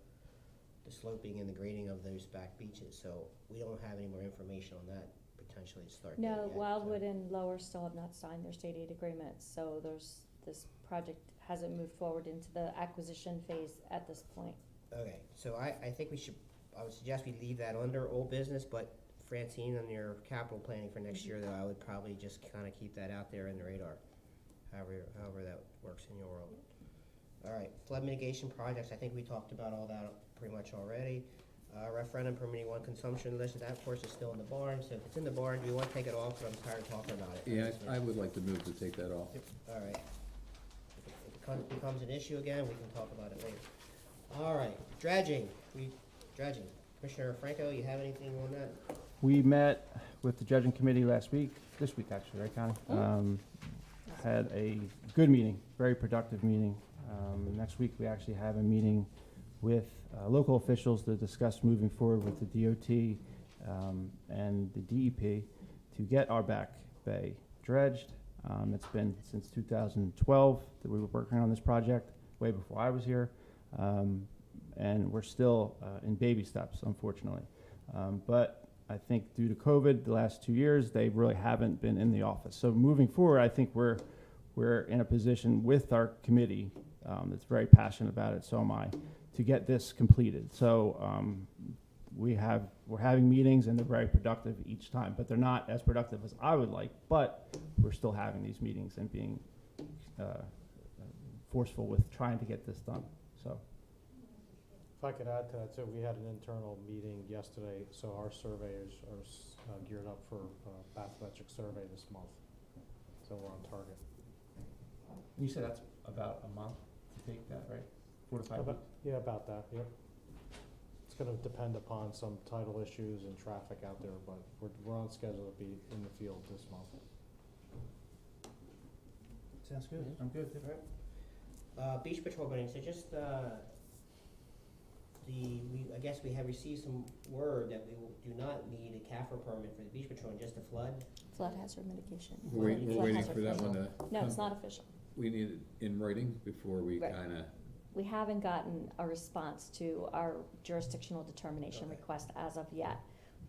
the sloping and the grading of those back beaches. So we don't have any more information on that potentially to start. No, yet, so. Wildwood and Lower still have not signed their state aid agreements, so this project hasn't moved forward into the acquisition phase at this point. Okay, so I think I would suggest we leave that under old business, but Francine, on your capital planning for next year, though, I would probably just kind of keep that out there in the radar, however that works in your world. All right, flood mitigation projects, I think we talked about all that pretty much already. Referendum permitting one consumption list, that of course is still in the barn, so if it's in the barn, do you want to take it off, but I'm tired of talking about it. Yeah, I would like to move to take that off. All right. If it becomes an issue again, we can talk about it later. All right, dredging. Commissioner Franco, you have anything on that? We met with the dredging committee this week actually, right, Connie? Had a good meeting, very productive meeting. Next week, we actually have a meeting with local officials to discuss moving forward with the DOT and the DEP to get our back bay dredged. It's been since 2012 that we were working on this project, way before I was here. And we're still in baby steps, unfortunately. But I think due to COVID, the last 2 years, they really haven't been in the office. So moving forward, I think we're in a position with our committee that's very passionate about it, so am I, to get this completed. So we're having meetings and they're very productive each time, but they're not as productive as I would like, but we're still having these meetings and being forceful with trying to get this done, so. If I could add to that too, we had an internal meeting yesterday, so our surveyors are geared up for bathymetric survey this month. So we're on target. You said that's about a month to take that, right? 4 to 5 About- weeks? Yeah, about that, yep. It's gonna depend upon some title issues and traffic out there, but we're on schedule to be in the field this month. Sounds good. I'm good. Beach patrol building, so just, I guess we have received some word that we do not need a CAFR permit for the beach patrol, just a flood. Flood hazard mitigation. We're Flood waiting hazard for that official. one to. No, it's come. not official. We need it in writing before we Right. kinda, We haven't gotten a response to our jurisdictional determination Okay. request as of yet,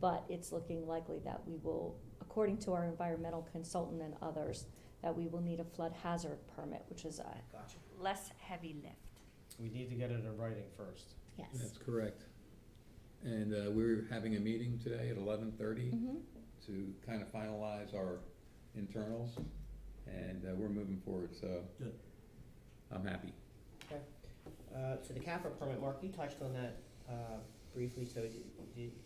but it's looking likely that we will, according to our environmental consultant and others, that we will need a flood hazard permit, which is a Gotcha. less heavy lift. We need to get it in writing first. Yes. that's correct. And, we're having a meeting today at 11:30 Mm-hmm. to kind of finalize our internals, and, we're moving forward, so. Good. I'm happy. So the CAFR permit, Mark, you touched on that, briefly, so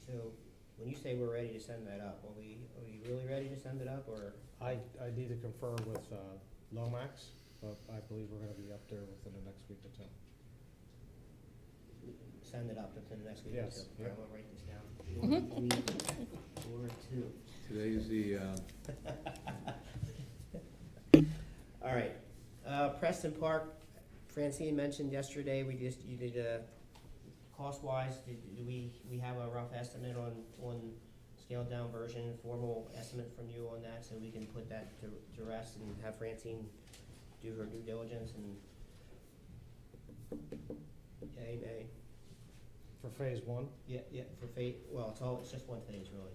so when you say we're ready to send that up, are we really ready to send it up, or? I need to confer with Lomax, but I believe we're gonna be up there within the next week or two. Send it up within the next week or two? Yes, Okay, yeah. I'm gonna write this down. Week or two. Today's the, All right, Preston Park, Francine mentioned yesterday, you did, cost-wise, do we have a rough estimate on scaled down version, formal estimate from you on that, so we can put that to rest and have Francine do her due diligence and yay, nay? For phase one? Yeah, for it's just one phase, really.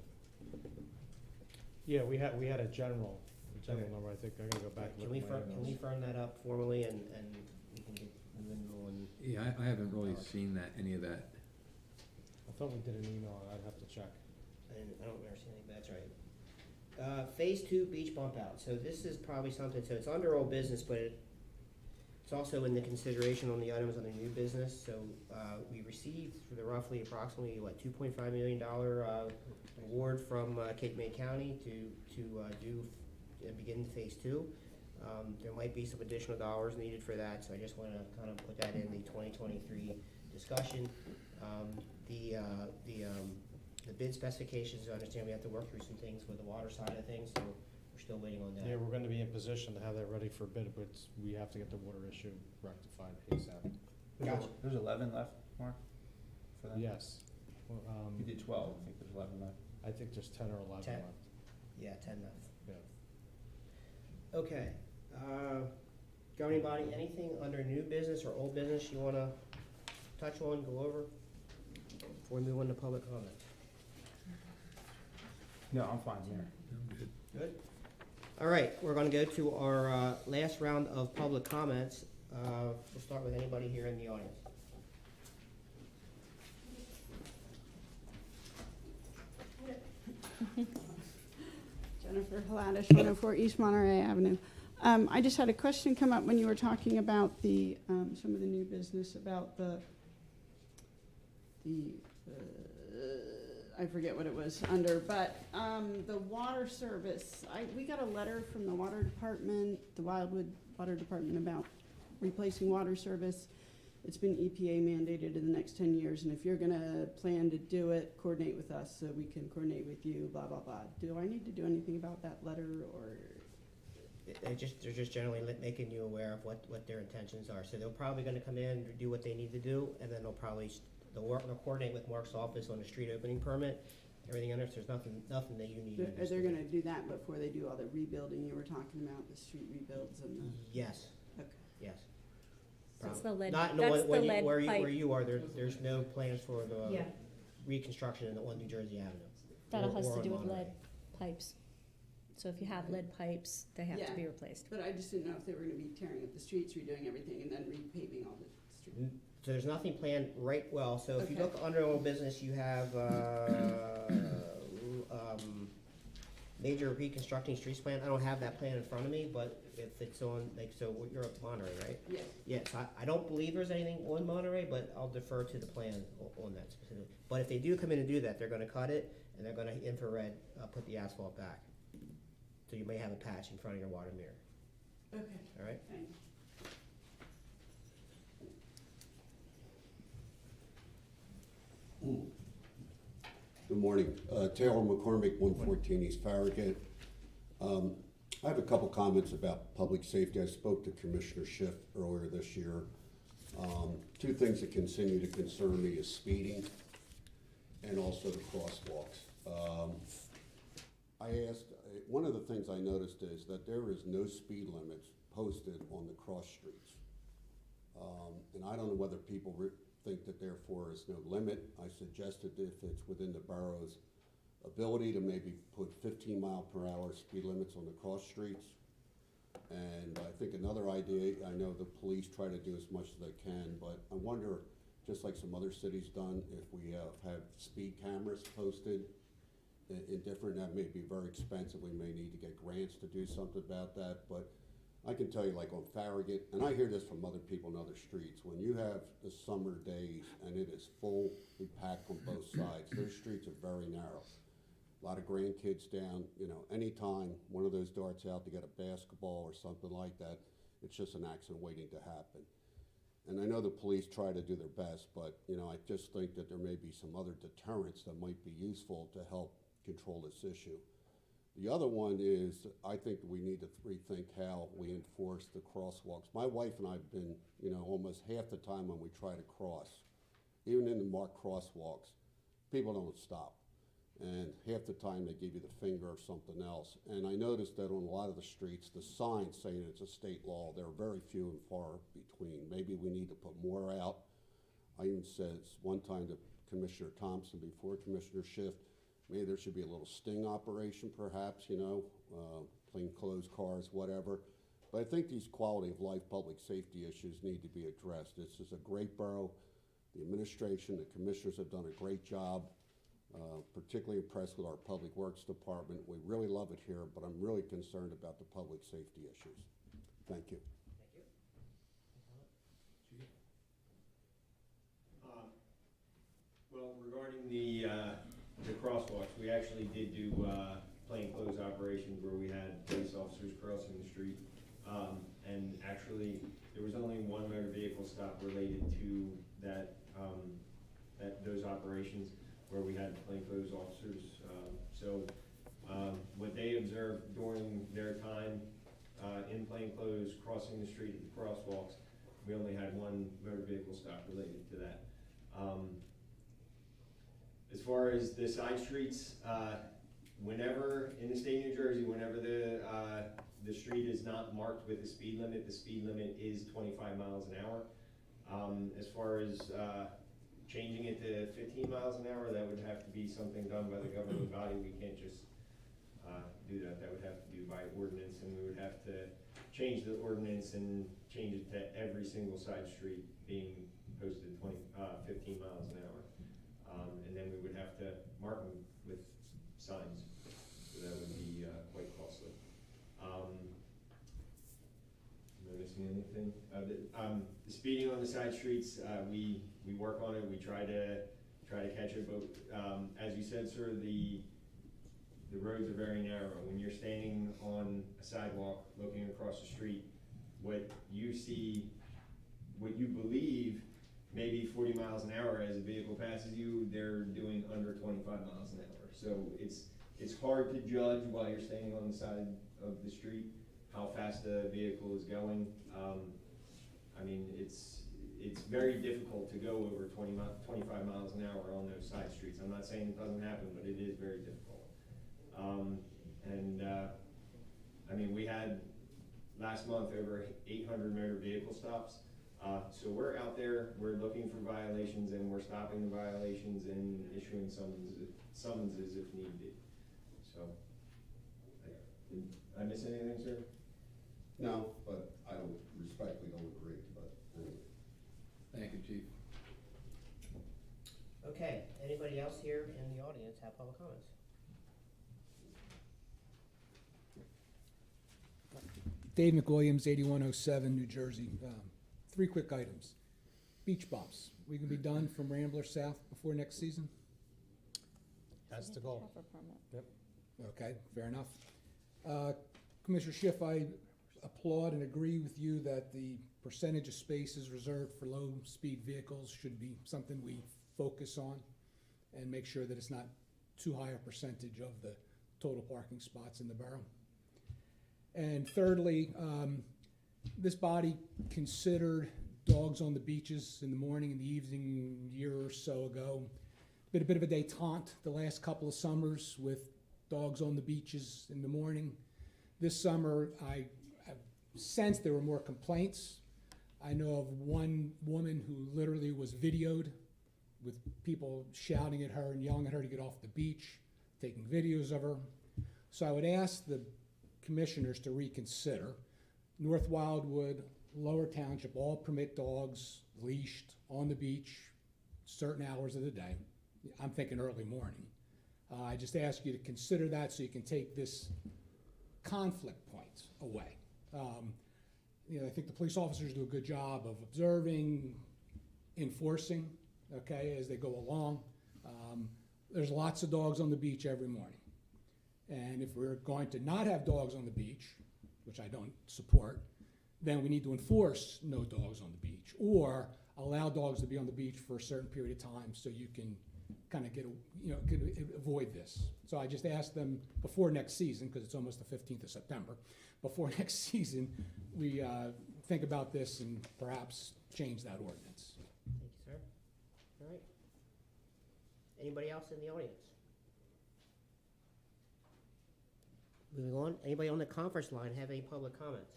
Yeah, we had a general Okay. number, I think, I gotta go back and Can look at my we emails. firm that up formally and we can get moving on? yeah, I haven't really seen that, any of that. I thought we did an email, I'd have to check. And I don't remember seeing anything, but that's right. Phase 2 beach bump out, so this is probably something, so it's under old business, but it's also in the consideration on the items on the new business, so, we received for the approximately, $2.5 million, award from, Cape May County to begin phase 2. There might be some additional dollars needed for that, so I just wanna kind of put that in the 2023 discussion. The bid specifications, I understand we have to work through some things with the water side of things, so we're still waiting on that. Yeah, we're gonna be in position to have that ready for bid, but we have to get the water issue rectified ASAP. Gotcha. There's 11 left, Mark, for that? Yes. Well, You did 12, I think there's 11 left. I think there's 10 or 11 10. left. Yeah, 10 left. Yeah. Okay, governing body, anything under new business or old business you wanna touch on, go over? Before we move on to public comment. No, I'm fine, Mayor. Good. All right, we're gonna go to our, last round of public comments. We'll start with anybody here in the audience. Jennifer Haladish, 104 East Monterey Avenue. I just had a question come up when you were talking about the, some of the new business about I forget what it was under, but the water service. We got a letter from the water department, the Wildwood Water Department, about replacing water service. It's been EPA mandated in the next 10 years, and if you're gonna plan to do it, coordinate with us so we can coordinate with you, blah, blah, blah. Do I need to do anything about that letter, or? They're just generally making you aware of what their intentions are. So they're probably gonna come in, do what they need to do, and then they'll coordinate with Mark's office on the street opening permit, everything under, so there's nothing that you need. Are they gonna do that before they do all the rebuilding you were talking about, the street rebuilds and the? Yes. Okay. Yes. That's the lead, Not in the that's one, the lead where pipe. you are, there's no plans for the Yeah. reconstruction on New Jersey Avenue. That or- has or to on do with Monterey. lead pipes. So if you have lead pipes, they have to Yeah. be replaced. But I just didn't know if they were gonna be tearing up the streets, redoing everything, and then repaving all the streets. So there's nothing planned so if you Okay. look under old business, you have, major reconstructing streets plan. I don't have that plan in front of me, but if it's on, like, so you're up Monterey, right? Yes. Yes, I don't believe there's anything on Monterey, but I'll defer to the plan on that specific. But if they do come in and do that, they're gonna cut it, and they're gonna infrared, put the asphalt back. So you may have a patch in front of your water mirror, Okay, all right? thanks. Good morning. Taylor McCormick, 114 East Farragut. I have a couple comments about public safety. I spoke to Commissioner Schiff earlier this year. Two things that continue to concern me is speeding and also the crosswalks. One of the things I noticed is that there is no speed limits posted on the cross streets. And I don't know whether people think that therefore is no limit. I suggested if it's within the borough's ability to maybe put 15-mile-per-hour speed limits on the cross streets. And I think another idea, I know the police try to do as much as they can, but I wonder, just like some other cities done, if we have speed cameras posted in different, that may be very expensive. We may need to get grants to do something about that, but I can tell you, like on Farragut, and I hear this from other people in other streets, when you have the summer days and it is fully packed on both sides, those streets are very narrow. A lot of grandkids down, anytime one of those darts out to get a basketball or something like that, it's just an accident waiting to happen. And I know the police try to do their best, but, I just think that there may be some other deterrents that might be useful to help control this issue. The other one is, I think we need to rethink how we enforce the crosswalks. My wife and I have been, almost half the time when we try to cross, even in the marked crosswalks, people don't stop. And half the time they give you the finger or something else. And I noticed that on a lot of the streets, the signs saying it's a state law, they're very few and far between. Maybe we need to put more out. I even said one time to Commissioner Thompson before Commissioner Schiff, maybe there should be a little sting operation perhaps, plainclothes cars, whatever. But I think these quality of life, public safety issues need to be addressed. This is a great borough. The administration, the commissioners have done a great job. Particularly impressed with our Public Works Department. We really love it here, but I'm really concerned about the public safety issues. Thank you. Thank you. Well, regarding the crosswalks, we actually did do plainclothes operations where we had police officers crossing the street. And actually, there was only one motor vehicle stop related to that, those operations where we had plainclothes officers. What they observed during their time in plainclothes crossing the street at the crosswalks, we only had one motor vehicle stop related to that. As far as the side streets, whenever in the state of New Jersey, whenever the street is not marked with a speed limit, the speed limit is 25 miles an hour. As far as changing it to 15 miles an hour, that would have to be something done by the governing body. We can't just do that. That would have to be by ordinance, and we would have to change the ordinance and change it to every single side street being posted 15 miles an hour. And then we would have to mark them with signs, so that would be quite costly. Am I missing anything? The speeding on the side streets, we work on it. We try to catch it, but as you said, sir, the roads are very narrow. When you're standing on a sidewalk looking across the street, what you see, what you believe maybe 40 miles an hour as a vehicle passes you, they're doing under 25 miles an hour. So it's hard to judge while you're standing on the side of the street how fast a vehicle is going. I mean, it's very difficult to go over 25 miles an hour on those side streets. I'm not saying it doesn't happen, but it is very difficult. I mean, we had last month over 800 motor vehicle stops. So we're out there, we're looking for violations, and we're stopping the violations and issuing summonses if need be. So, did I miss anything, sir? No, but I respectfully don't agree, but anyway. Thank you, Chief. Okay, anybody else here in the audience have public comments? Dave McWilliams, 8107 New Jersey. 3 quick items. Beach bumps. We can be done from Rambler South before next season? That's the goal. Yep. Okay, fair enough. Commissioner Schiff, I applaud and agree with you that the percentage of spaces reserved for low-speed vehicles should be something we focus on and make sure that it's not too high a percentage of the total parking spots in the borough. And thirdly, this body considered dogs on the beaches in the morning and the evening a year or so ago. Been a bit of a detente the last couple of summers with dogs on the beaches in the morning. This summer, I have sensed there were more complaints. I know of one woman who literally was videoed with people shouting at her and yelling at her to get off the beach, taking videos of her. So I would ask the commissioners to reconsider. North Wildwood, Lower Township all permit dogs leashed on the beach certain hours of the day. I'm thinking early morning. I just ask you to consider that so you can take this conflict point away. I think the police officers do a good job of observing, enforcing, okay, as they go along. There's lots of dogs on the beach every morning. And if we're going to not have dogs on the beach, which I don't support, then we need to enforce no dogs on the beach or allow dogs to be on the beach for a certain period of time so you can kind of avoid this. So I just asked them before next season, because it's almost the 15th of September, before next season, we think about this and perhaps change that ordinance. Thank you, sir. All right. Anybody else in the audience? Moving on, anybody on the conference line have any public comments?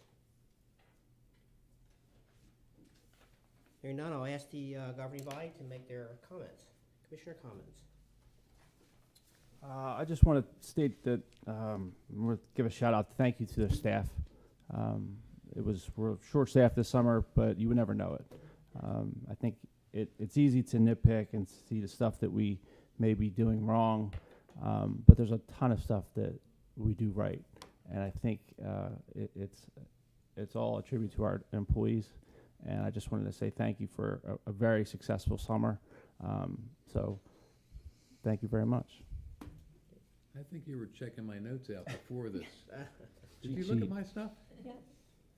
Hearing none, I'll ask the governing body to make their comments. Commissioner comments. I just want to state that, give a shout out, thank you to the staff. We're short-staffed this summer, but you would never know it. I think it's easy to nitpick and see the stuff that we may be doing wrong, but there's a ton of stuff that we do right. And I think it's all a tribute to our employees. And I just wanted to say thank you for a very successful summer. So thank you very much. I think you were checking my notes out before this. Did you look at my stuff? Yeah.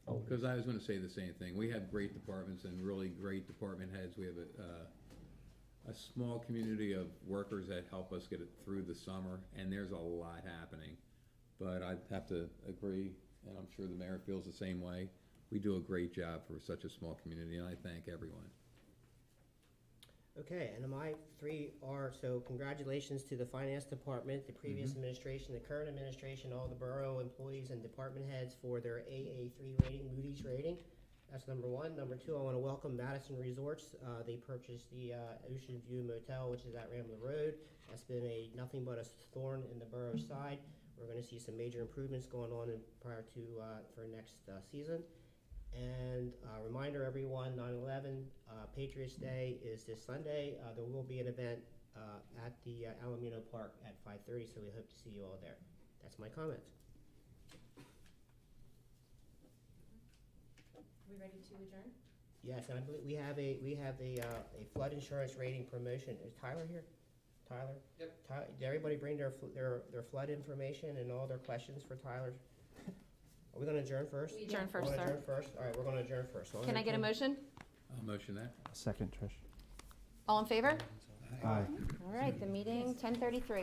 Oh, because I was going to say the same thing. We have great departments and really great department heads. We have a small community of workers that help us get it through the summer, and there's a lot happening. But I have to agree, and I'm sure the mayor feels the same way. We do a great job for such a small community, and I thank everyone. Okay, and my 3 are, so congratulations to the finance department, the previous administration, the current administration, all the borough employees and department heads for their AA3 rating, Moody's rating. That's number 1. Number 2, I want to welcome Madison Resorts. They purchased the Ocean View Motel, which is at Rambler Road. That's been nothing but a thorn in the borough's side. We're going to see some major improvements going on prior to for next season. And reminder everyone, 9/11, Patriots Day is this Sunday. There will be an event at the Alamino Park at 5:30, so we hope to see you all there. That's my comments. We ready to adjourn? Yes, and I believe we have a flood insurance rating promotion. Is Tyler here? Tyler? Yep. Did everybody bring their flood information and all their questions for Tyler? Are we going to adjourn first? We adjourn first, We're gonna sir. adjourn first? All right, we're going to adjourn first. So Can I get a motion? I'll motion that. Second, Trish. All in favor? Aye. All right, the meeting, 10:33.